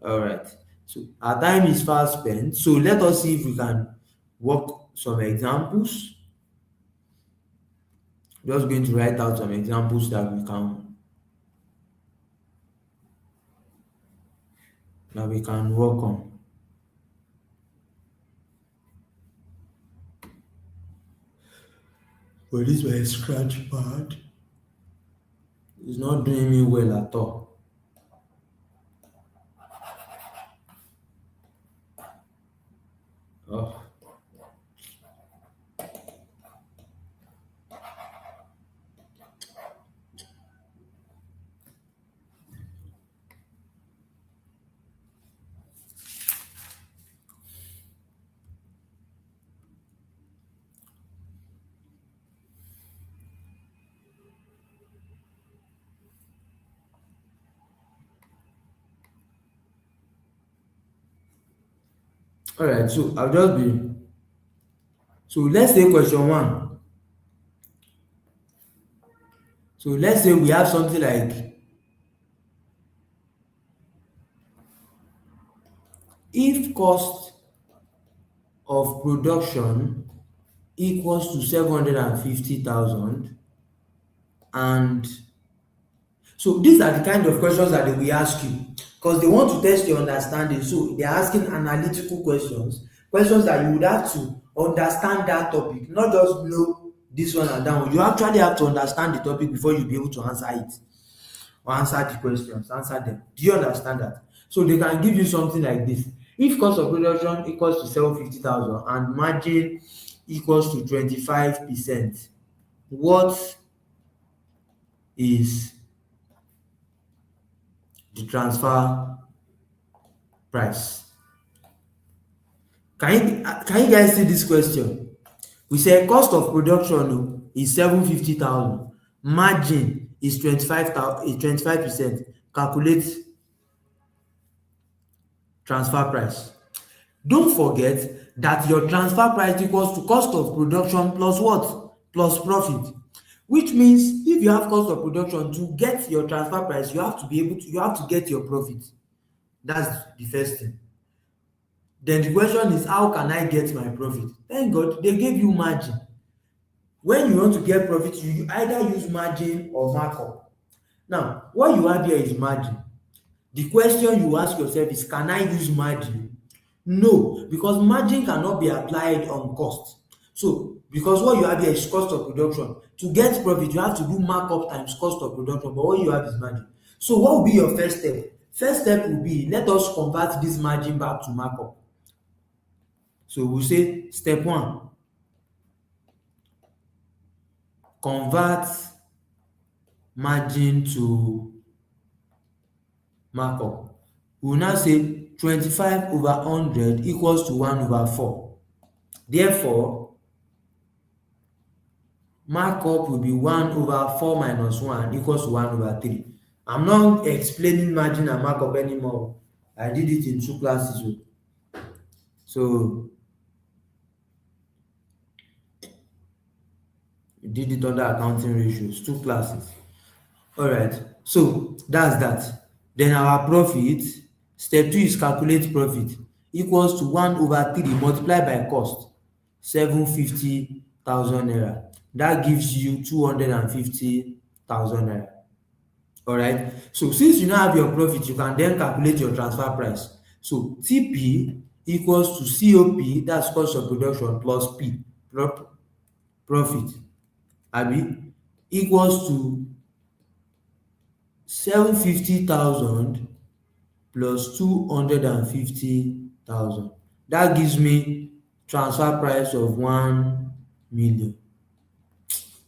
All right. So our time is fast spent. So let us see if we can work some examples. Just going to write out some examples that we can work on. But this my scratch pad is not doing me well at all. Oh. All right, so I'll just be so let's say question one. So let's say we have something like if cost of production equals to 750,000 and so these are the kind of questions that they will ask you because they want to test your understanding. So they're asking analytical questions, questions that you would have to understand that topic, not just know this one and that one. You actually have to understand the topic before you be able to answer it or answer the questions, answer them. Do you understand that? So they can give you something like this. If cost of production equals to 750,000 and margin equals to 25%, what is the transfer price? Can you guys see this question? We say cost of production is 750,000, margin is 25%. Calculate transfer price. Don't forget that your transfer price equals to cost of production plus what? Plus profit. Which means if you have cost of production, to get your transfer price, you have to get your profit. That's the first thing. Then the question is, how can I get my profit? Thank God they gave you margin. When you want to get profit, you either use margin or markup. Now, what you have here is margin. The question you ask yourself is, can I use margin? No, because margin cannot be applied on cost. So, because what you have here is cost of production. To get profit, you have to do markup times cost of production, but what you have is margin. So, what will be your first step? First step will be, let us convert this margin back to markup. So, we'll say step one, convert margin to markup. We will now say 25 over 100 equals to 1 over 4. Therefore, markup will be 1 over 4 minus 1 equals to 1 over 3. I'm not explaining margin and markup anymore. I did it in 2 classes. So, we did it under accounting ratios, 2 classes. All right, so that's that. Then our profit, step 2 is calculate profit equals to 1 over 3 multiplied by cost, 750,000 naira. That gives you 250,000 naira. All right, so since you now have your profit, you can then calculate your transfer price. So TP equals to COP, that's cost of production, plus P, profit, abi, equals to 750,000 plus 250,000. That gives me transfer price of 1,000,000.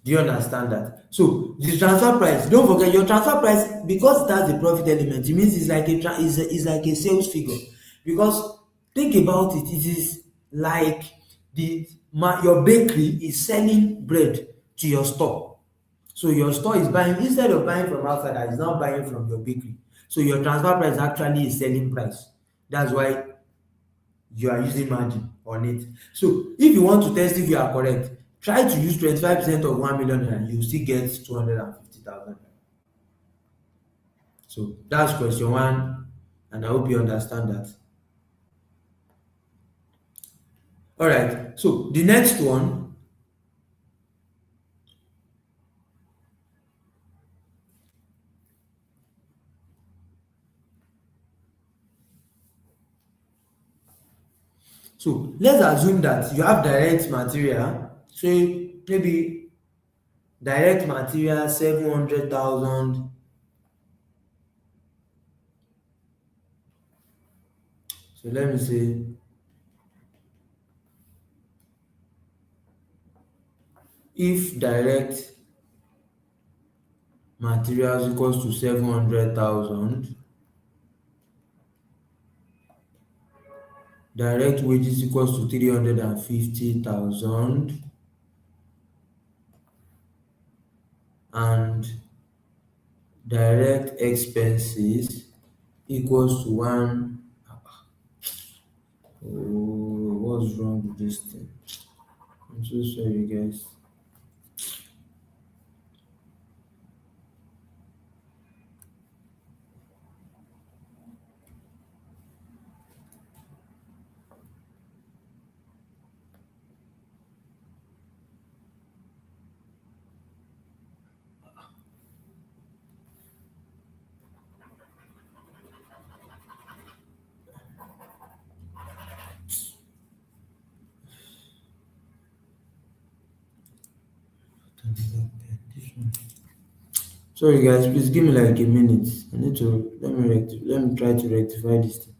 Do you understand that? So the transfer price, don't forget your transfer price, because it has the profit element, it means it's like it's like a sales figure. Because think about it, it is like your bakery is selling bread to your store. So your store is buying, instead of buying from outside, it's now buying from your bakery. So your transfer price actually is selling price. That's why you are using margin on it. So if you want to test if you are correct, try to use 25% of 1,000,000 and you still get 250,000. So that's question one, and I hope you understand that. All right. So the next one, so let's assume that you have direct material. So maybe direct material 700,000. So let me say if direct materials equals to 700,000, direct wages equals to 350,000, and direct expenses equals to one. what's wrong with this thing? I'm so sorry, guys. Sorry, guys. Please give me like a minute. I need to let me try to rectify this thing.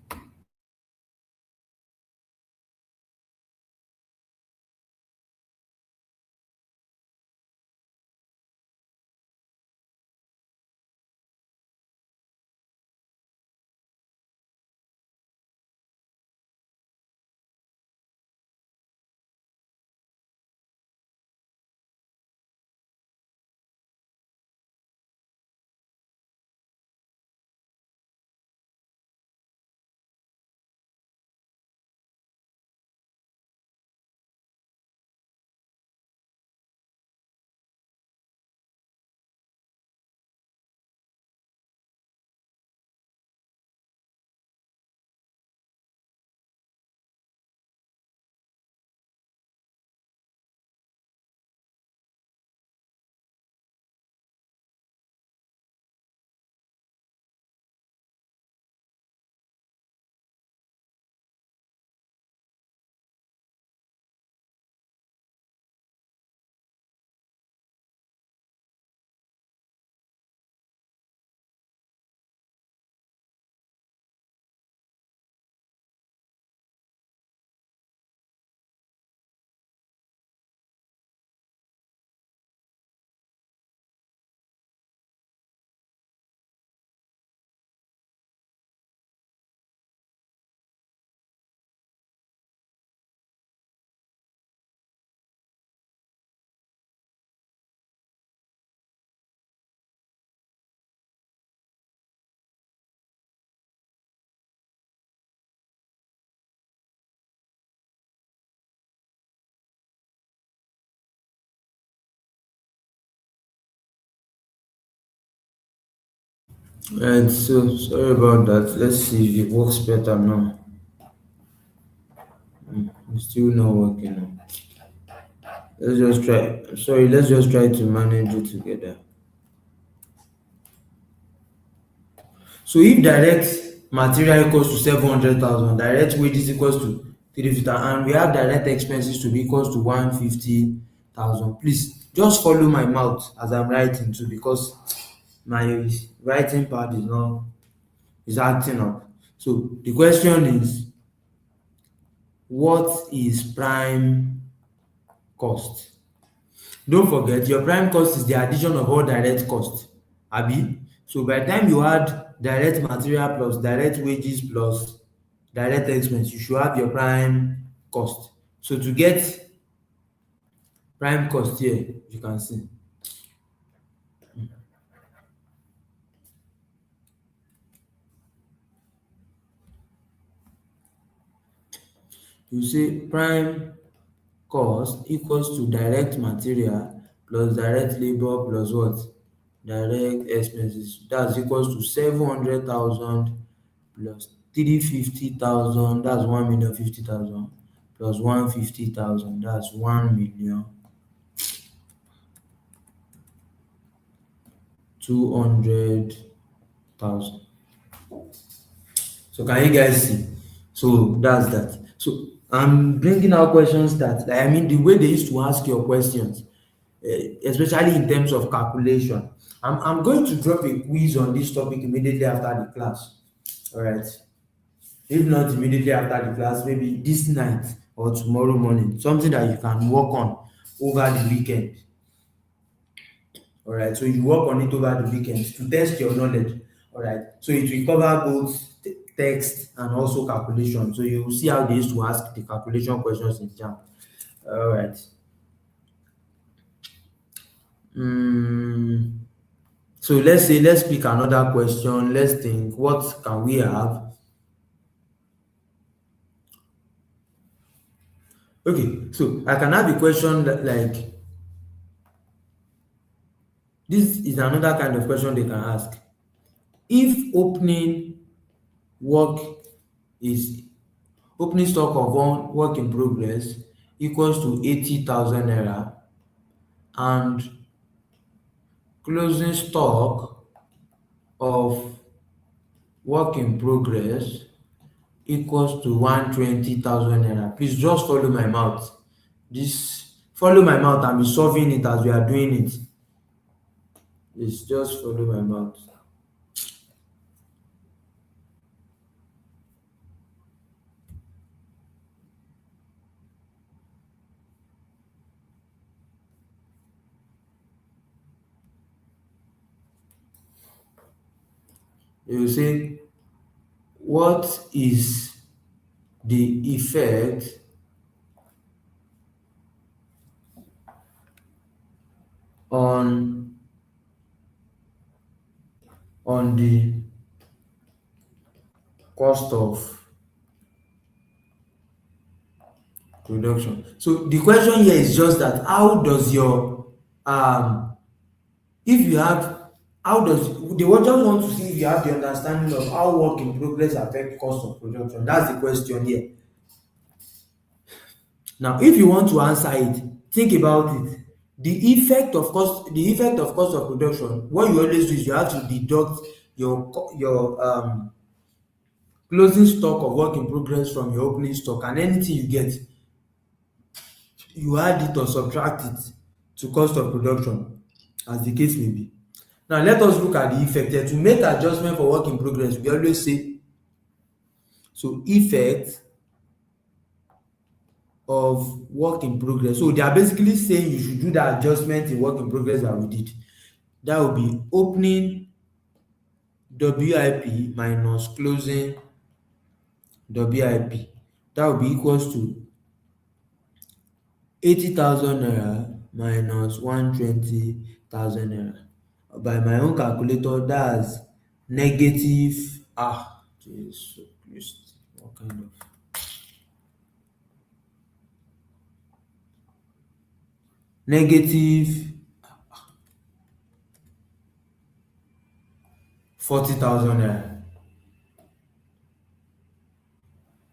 Right, so sorry about that. Let's see if it works better now. It's still not working now. Let's just try. Sorry, let's just try to manage it together. So if direct material equals to 700,000, direct wages equals to 350, and we have direct expenses to be equals to 150,000. Please just follow my mouth as I'm writing too, because my writing part is acting up. So the question is, what is prime cost? Don't forget your prime cost is the addition of all direct cost, abi. So by the time you add direct material plus direct wages plus direct expense, you should have your prime cost. So to get prime cost here, you can see, you say prime cost equals to direct material plus direct labor plus what? Direct expenses. That's equals to 700,000 plus 350,000, that's 1,050,000 plus 150,000, that's 1,200,000. So can you guys see? So that's that. So I'm bringing out questions that, I mean, the way they used to ask your questions, especially in terms of calculation. I'm going to drop a quiz on this topic immediately after the class. All right. If not immediately after the class, maybe this night or tomorrow morning, something that you can work on over the weekend. All right, so you work on it over the weekend to test your knowledge. All right, so it will cover both text and also calculation. So you will see how they used to ask the calculation questions in JAM. All right. Mm, so let's pick another question. Let's think. What can we have? Okay, so I can have a question like this is another kind of question they can ask. If work is opening stock of one work in progress equals to 80,000 naira and closing stock of work in progress equals to 120,000 naira. Please just follow my mouth. This follow my mouth and be solving it as we are doing it. Please just follow my mouth. You will say, what is the effect on the cost of production? So the question here is just that how does your if you have how does they just want to see if you have the understanding of how work in progress affect cost of production. That's the question here. Now if you want to answer it, think about it. The effect of cost of production, what you always do is you have to deduct your closing stock of work in progress from your opening stock, and anything you get, you add it or subtract it to cost of production, as the case may be. Now let us look at the effect here. To make adjustment for work in progress, we always say, so effect of work in progress. So they are basically saying you should do the adjustment in work in progress that we did. That will be opening WIP minus closing WIP. That will be equals to 80,000 naira minus 120,000 naira. By my own calculator, that's negative Jesus Christ, what kind of negative 40,000 naira.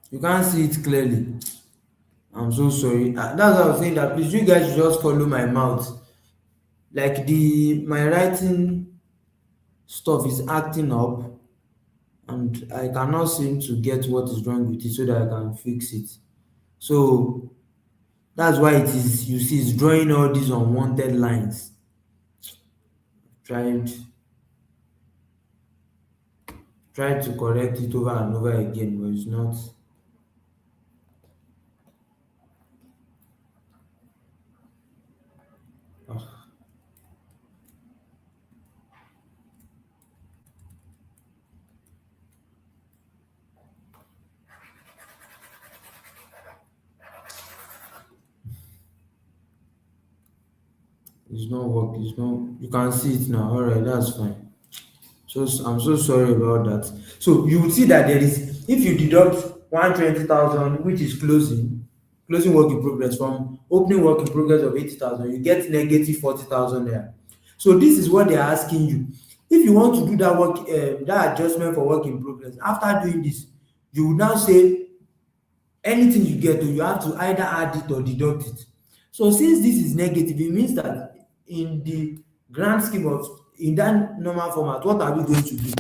You can't see it clearly. I'm so sorry. That's why I was saying that please you guys should just follow my mouth. Like my writing stuff is acting up and I cannot seem to get what is wrong with it so that I can fix it. So that's why it is you see it's drawing all these unwanted lines. Tried tried to correct it over and over again, but ah, it's not working. It's not you can see it now. Alright, that's fine. So I'm so sorry about that. So you will see that there is if you deduct 120,000, which is closing work in progress from opening work in progress of 80,000, you get negative 40,000 there. So this is what they are asking you. If you want to do that work, that adjustment for work in progress, after doing this, you will now say anything you get, you have to either add it or deduct it. So since this is negative, it means that in the grand scheme of in that normal format, what are we going to do?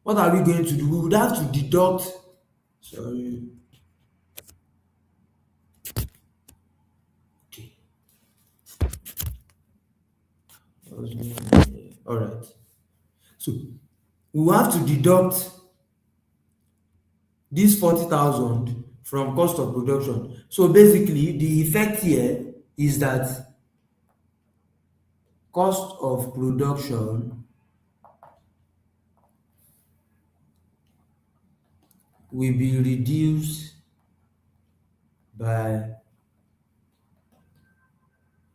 What are we going to do? We would have to deduct. Sorry. Okay. All right. So we will have to deduct this 40,000 from cost of production. So basically, the effect here is that cost of production will be reduced by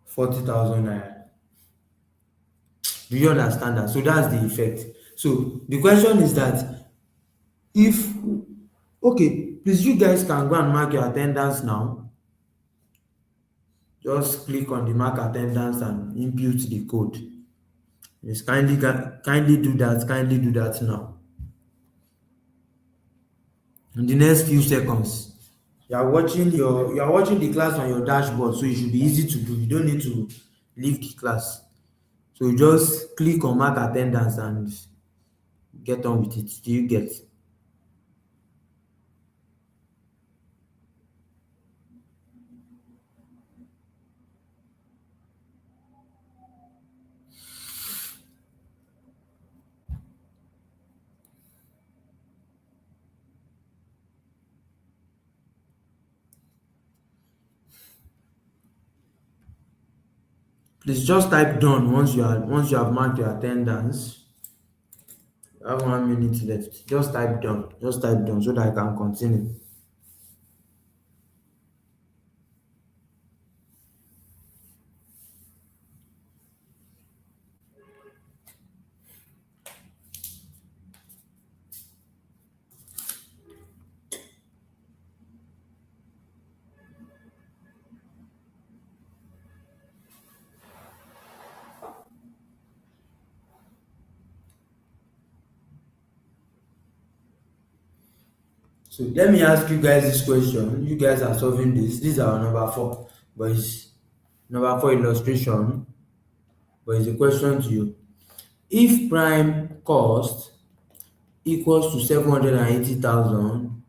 40,000 naira. Do you understand that? So that's the effect. So the question is that if Okay, please you guys can go and mark your attendance now. Just click on the mark attendance and input the code. Please kindly do that. Kindly do that now. In the next few seconds, you are watching the class on your dashboard, so it should be easy to do. You don't need to leave the class. So you just click on mark attendance and get on with it. Do you get? Please just type done once you have marked your attendance. You have 1 minute left. Just type done. Just type done so that I can continue. So let me ask you guys this question. You guys are solving this. This is our number four, but it's number four illustration, but it's a question to you. If prime cost equals to 780,000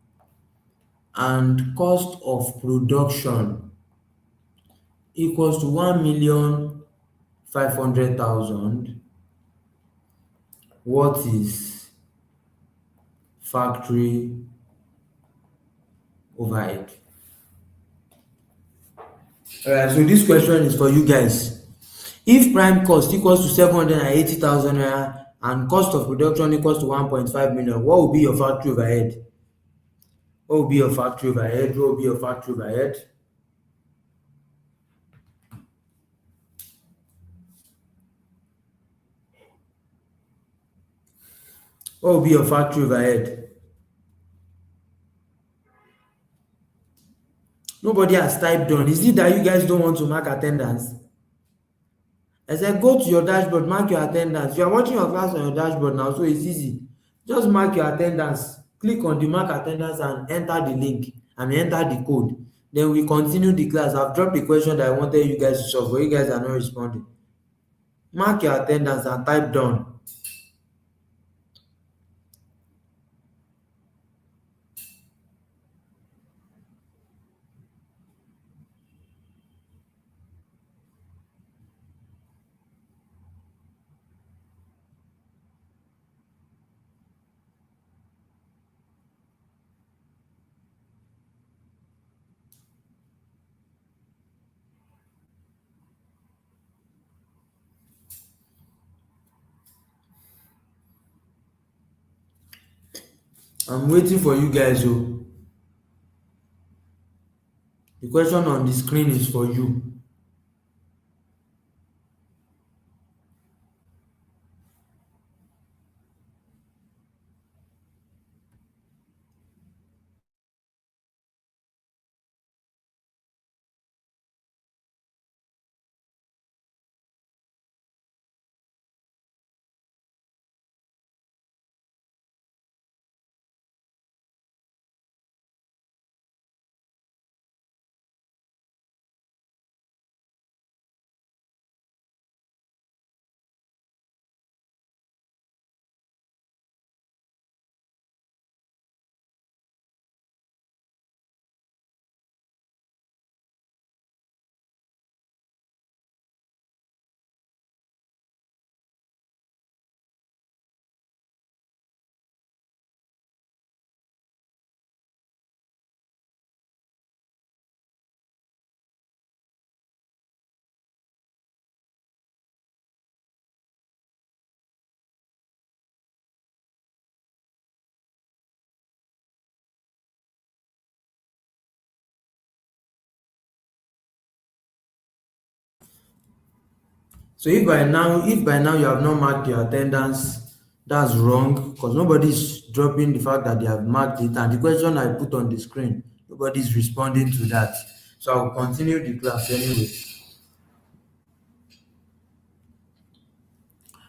and cost of production equals to 1,500,000, what is factory overhead? Alright, so this question is for you guys. If prime cost equals to 780,000 naira and cost of production equals to 1.5 million, what will be your factory overhead? What will be your factory overhead? What will be your factory overhead? What will be your factory overhead? Nobody has typed on. Is it that you guys don't want to mark attendance? I said go to your dashboard, mark your attendance. You are watching your class on your dashboard now, so it's easy. Just mark your attendance. Click on the mark attendance and enter the link. Enter the code. Then we continue the class. I've dropped the question that I wanted you guys to solve, but you guys are not responding. Mark your attendance and type done. I'm waiting for you guys. Oh, the question on the screen is for you. So if by now you have not marked your attendance, That's wrong because nobody's dropping the fact that they have marked it, and the question I put on the screen, nobody's responding to that. So I'll continue the class anyway.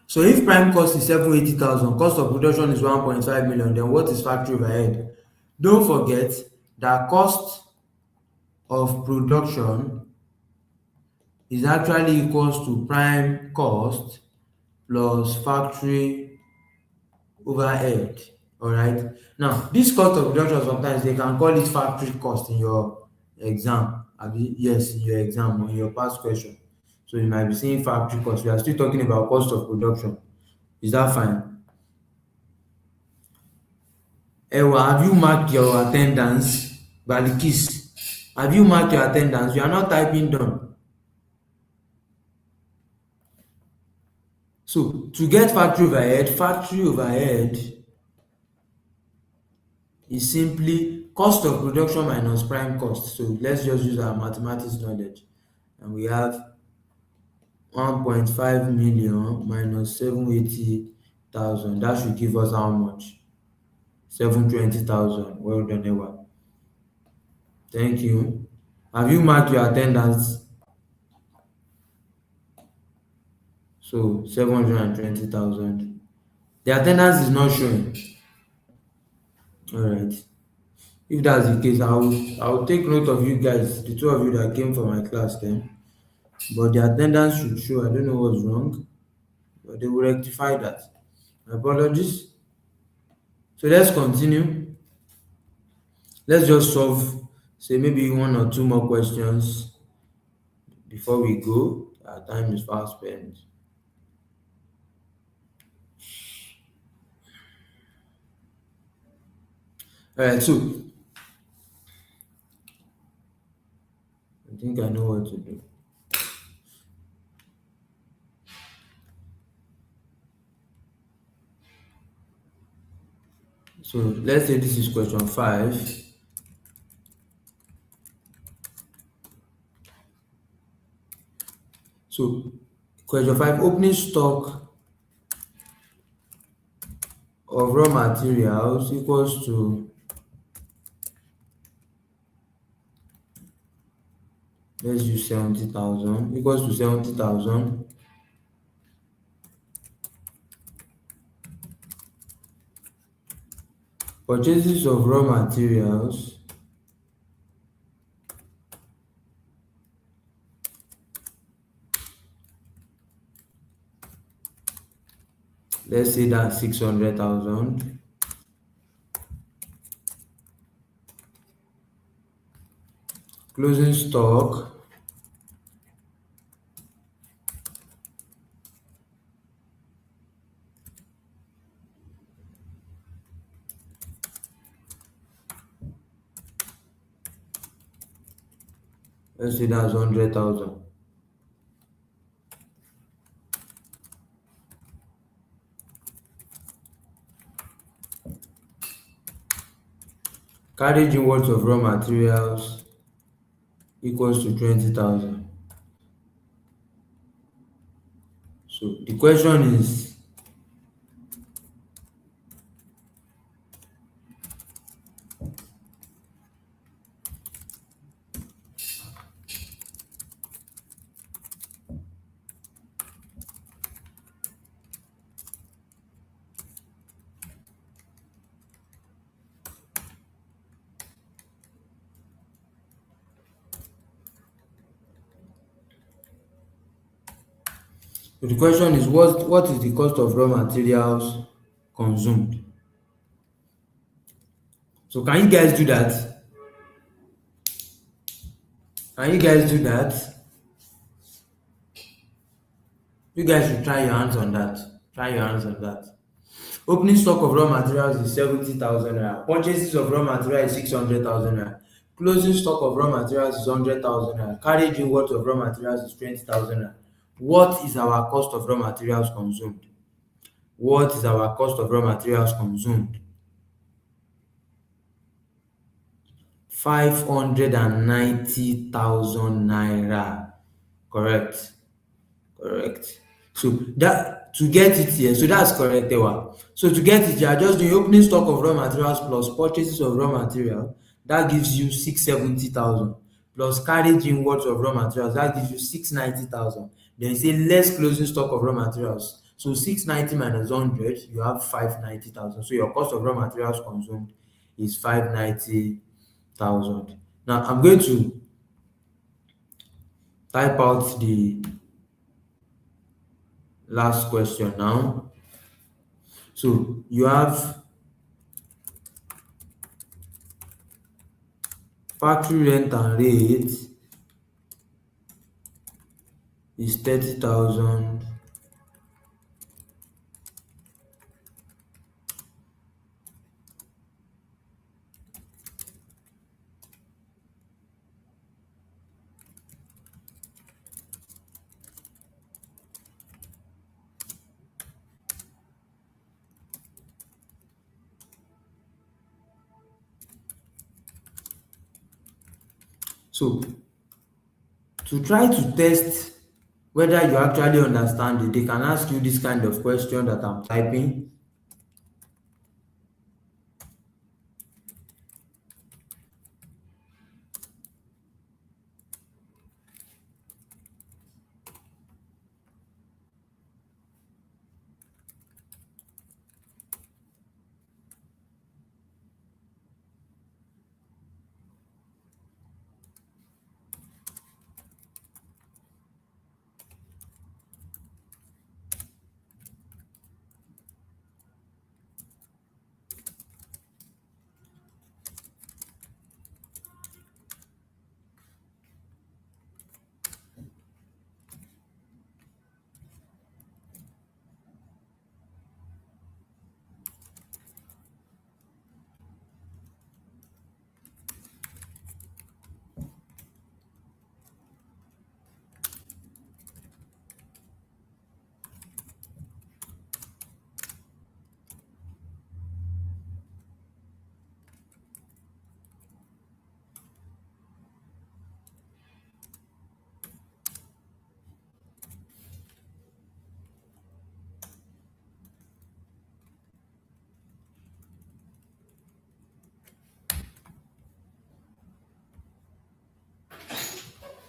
So if prime cost is 780,000, cost of production is 1.5 million, then what is factory overhead? Don't forget that cost of production is actually equals to prime cost plus factory overhead. All right. Now, this cost of production sometimes they can call it factory cost in your exam. Yes, in your exam or in your past question. So you might be saying factory cost. We are still talking about cost of production. Is that fine? Ewa, have you marked your attendance? Balikis, have you marked your attendance? You are not typing down. So to get factory overhead is simply cost of production minus prime cost. So let's just use our mathematics knowledge. And we have 1.5 million minus 780,000. That should give us how much? 720,000. Well done, Ewa. Thank you. Have you marked your attendance? So 720,000. The attendance is not showing. All right. If that's the case, I'll take note of you guys, the two of you that came for my class then. But the attendance should show. I don't know what's wrong, but they will rectify that. My apologies. So let's continue. Let's just solve, say maybe one or two more questions before we go. Our time is fast spent. All right. So I think I know what to do. So let's say this is question 5. So question 5, opening stock of raw materials equals to, let's use 70,000, equals to 70,000. Purchases of raw materials let's say that's 600,000. Closing stock let's say that's 100,000. Carriage inwards of raw materials equals to 20,000. So the question is, what is the cost of raw materials consumed? So can you guys do that? Can you guys do that? You guys should try your hands on that. Try your hands on that. Opening stock of raw materials is 70,000 naira. Purchases of raw materials is 600,000 naira. Closing stock of raw materials is 100,000 naira. Carriage inwards of raw materials is 20,000 naira. What is our cost of raw materials consumed? What is our cost of raw materials consumed? 590,000 naira. Correct. Correct. So to get it here, so that's correct, Ewa. So to get it, you are just doing opening stock of raw materials plus purchases of raw material. That gives you 670,000 plus carriage inwards of raw materials. That gives you 690,000. Then you say less closing stock of raw materials. So 690 minus 100, you have 590,000. So your cost of raw materials consumed is 590,000. Now I'm going to type out the last question now. So you have factory rent and rate is 30,000. So to try to test whether you actually understand it, they can ask you this kind of question that I'm typing.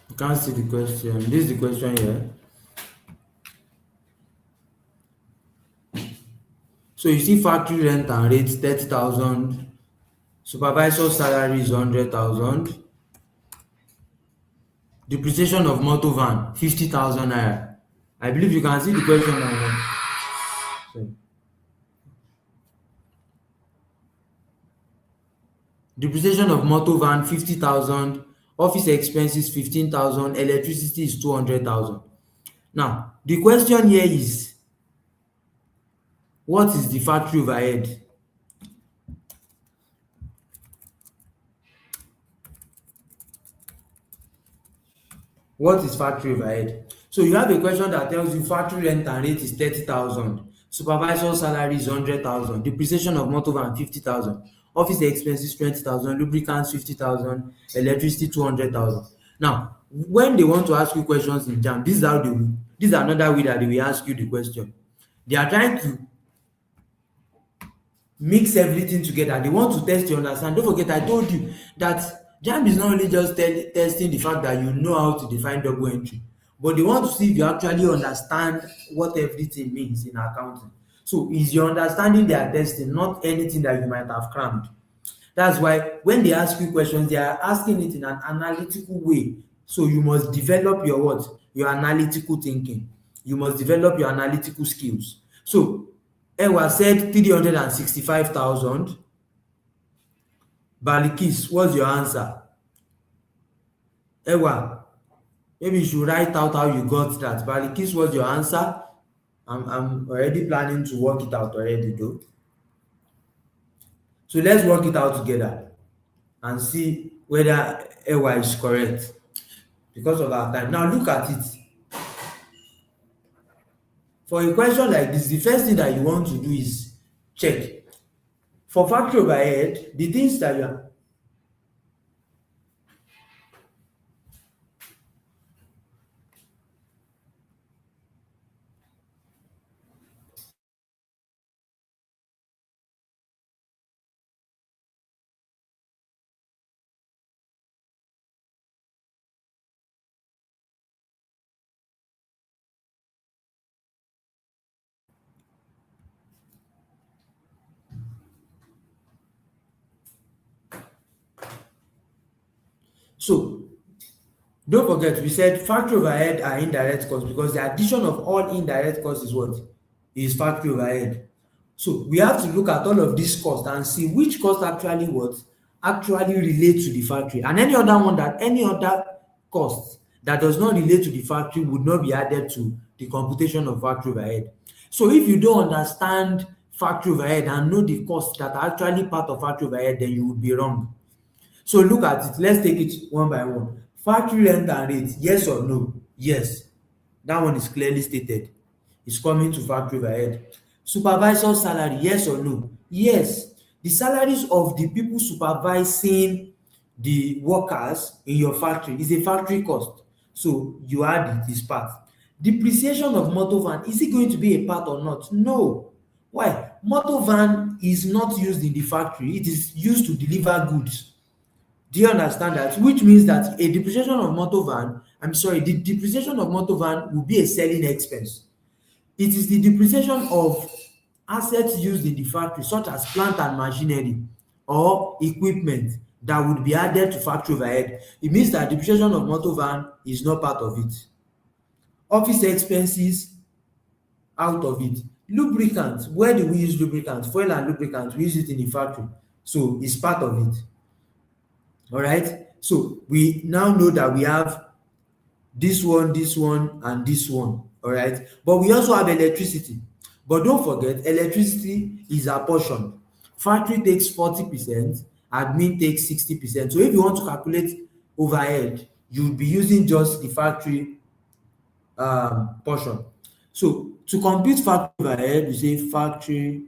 You can't see the question. This is the question here. So you see factory rent and rate 30,000, supervisor salary is 100,000, depreciation of motor van 50,000 naira. I believe you can see the question now. Sorry. Depreciation of motor van 50,000, office expenses 15,000, electricity is 200,000. Now the question here is, what is the factory overhead? What is factory overhead? So you have a question that tells you factory rent and rate is 30,000, supervisor salary is 100,000, depreciation of motor van 50,000, office expenses 20,000, lubricants 50,000, electricity 200,000. Now when they want to ask you questions in JAMB, this is how they will, this is another way that they will ask you the question. They are trying to mix everything together. They want to test your understanding. Don't forget, I told you that JAMB is not only just testing the fact that you know how to define double entry, but they want to see if you actually understand what everything means in accounting. So is your understanding they are testing, not anything that you might have crammed. That's why when they ask you questions, they are asking it in an analytical way. So you must develop your what? Your analytical thinking. You must develop your analytical skills. So Ewa said 365,000. Balikis, what's your answer? Ewa, maybe you should write out how you got that. Balikis, what's your answer? I'm already planning to work it out already though. So let's work it out together and see whether Ewa is correct because of our time. Now look at it. For a question like this, the first thing that you want to do is check. For factory overhead, the things that you are So don't forget, we said factory overhead are indirect costs because the addition of all indirect costs is what? Is factory overhead. So we have to look at all of these costs and see which cost actually what? Actually relate to the factory. And any other cost that does not relate to the factory would not be added to the computation of factory overhead. So if you don't understand factory overhead and know the costs that are actually part of factory overhead, then you would be wrong. So look at it. Let's take it one by one. Factory rent and rate, yes or no? Yes. That one is clearly stated. It's coming to factory overhead. Supervisor salary, yes or no? Yes. The salaries of the people supervising the workers in your factory is a factory cost. So you add it, is part. Depreciation of motor van, is it going to be a part or not? No. Why? Motor van is not used in the factory, it is used to deliver goods. Do you understand that? Which means that a depreciation of motor van, I'm sorry, the depreciation of motor van will be a selling expense. It is the depreciation of assets used in the factory, such as plant and machinery or equipment, that would be added to factory overhead. It means that depreciation of motor van is not part of it. Office expenses, out of it. Lubricant, where do we use lubricant? Fuel and lubricant, we use it in the factory. So it's part of it. All right. So we now know that we have this one, and this one. All right. But we also have electricity. But don't forget, electricity is apportioned. Factory takes 40%, admin takes 60%. So if you want to calculate overhead, you will be using just the factory portion. So to compute factory overhead, we say factory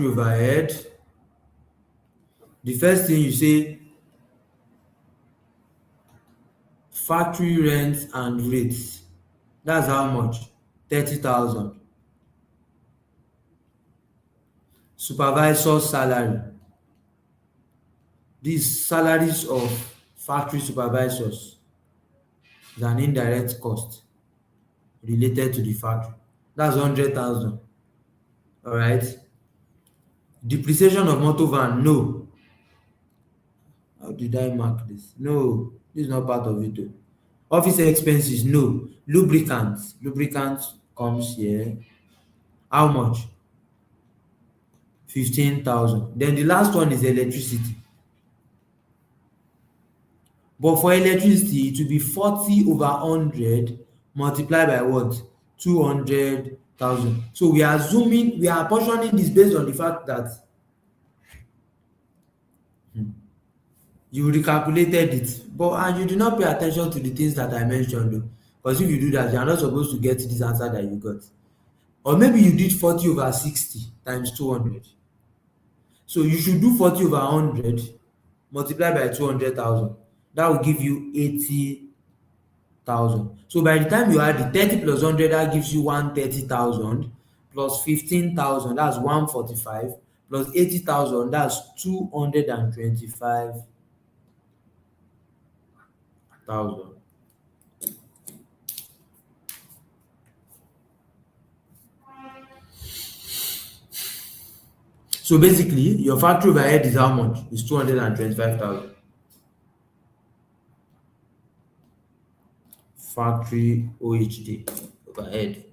overhead. The first thing you say factory rent and rates. That's how much? 30,000. Supervisor salary. These salaries of factory supervisors is an indirect cost related to the factory. That's 100,000. All right. Depreciation of motor van, no. How did I mark this? No, this is not part of it though. Office expenses, no. Lubricant comes here. How much? 15,000. Then the last one is electricity. But for electricity, it will be 40 over 100 multiplied by what? 200,000. So we are apportioning this based on the fact that you recalculated it, but and you did not pay attention to the things that I mentioned though. Because if you do that, you are not supposed to get this answer that you got. Or maybe you did 40 over 60 times 200. So you should do 40 over 100 multiplied by 200,000. That will give you 80,000. So by the time you add the 30 plus 100, that gives you 130,000 plus 15,000, that's 145, plus 80,000, that's 225,000. So basically, your factory overhead is how much? It's 225,000. Factory OHD overhead.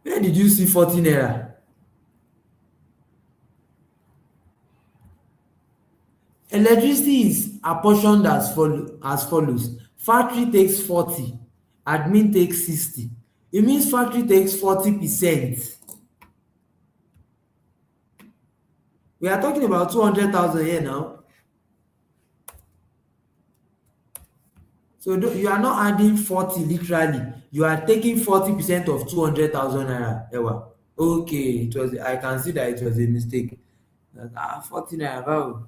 Where did you see 40 naira? Electricity is apportioned as follows. Factory takes 40, admin takes 60. It means factory takes 40%. We are talking about 200,000 here now. So you are not adding 40 literally. You are taking 40% of 200,000 naira. Ewa. Okay, I can see that it was a mistake. 40 naira. Wow.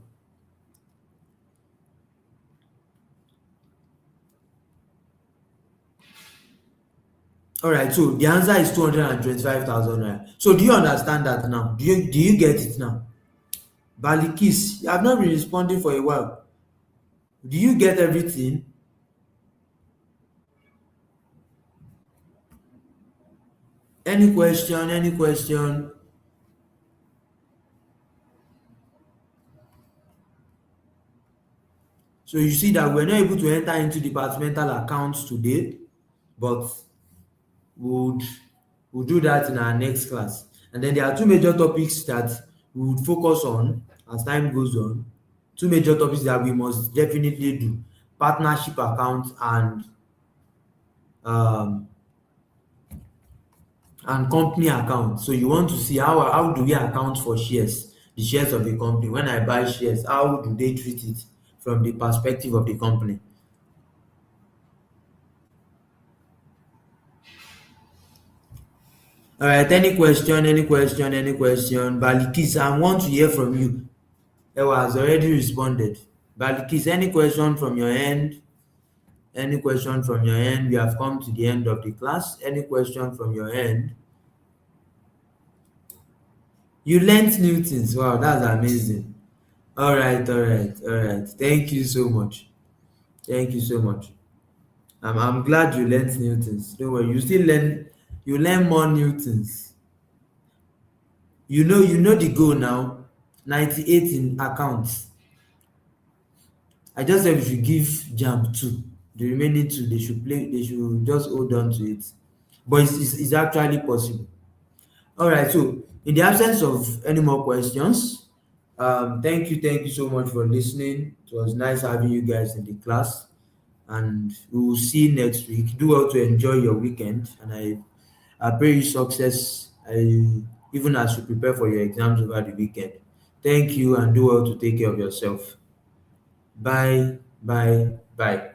All right, so the answer is 225,000 naira. So do you understand that now? Do you get it now? Balikis, you have not been responding for a while. Do you get everything? Any question? Any question? So you see that we're not able to enter into departmental accounts today, but would we'll do that in our next class. And then there are two major topics that we would focus on as time goes on. Two major topics that we must definitely do: partnership account um, and company account. So you want to see how do we account for shares, the shares of the company. When I buy shares, how do they treat it from the perspective of the company? All right, any question, any question, any question? Balikis, I want to hear from you. Ewa has already responded. Balikis, any question from your end? Any question from your end? We have come to the end of the class. Any question from your end? You learnt new things. Wow, that's amazing. All right, all right, all right. Thank you so much. Thank you so much. I'm glad you learnt new things. Don't worry, you learn more new things. You know the goal now. 98 in accounts. I just said we should give jam two. The remaining two, they should just hold on to it. But it's actually possible. All right, so in the absence of any more questions, thank you so much for listening. It was nice having you guys in the class, and we will see you next week. Do well to enjoy your weekend, and I pray you success. Even as you prepare for your exams over the weekend. Thank you, and do well to take care of yourself. Bye, bye, bye.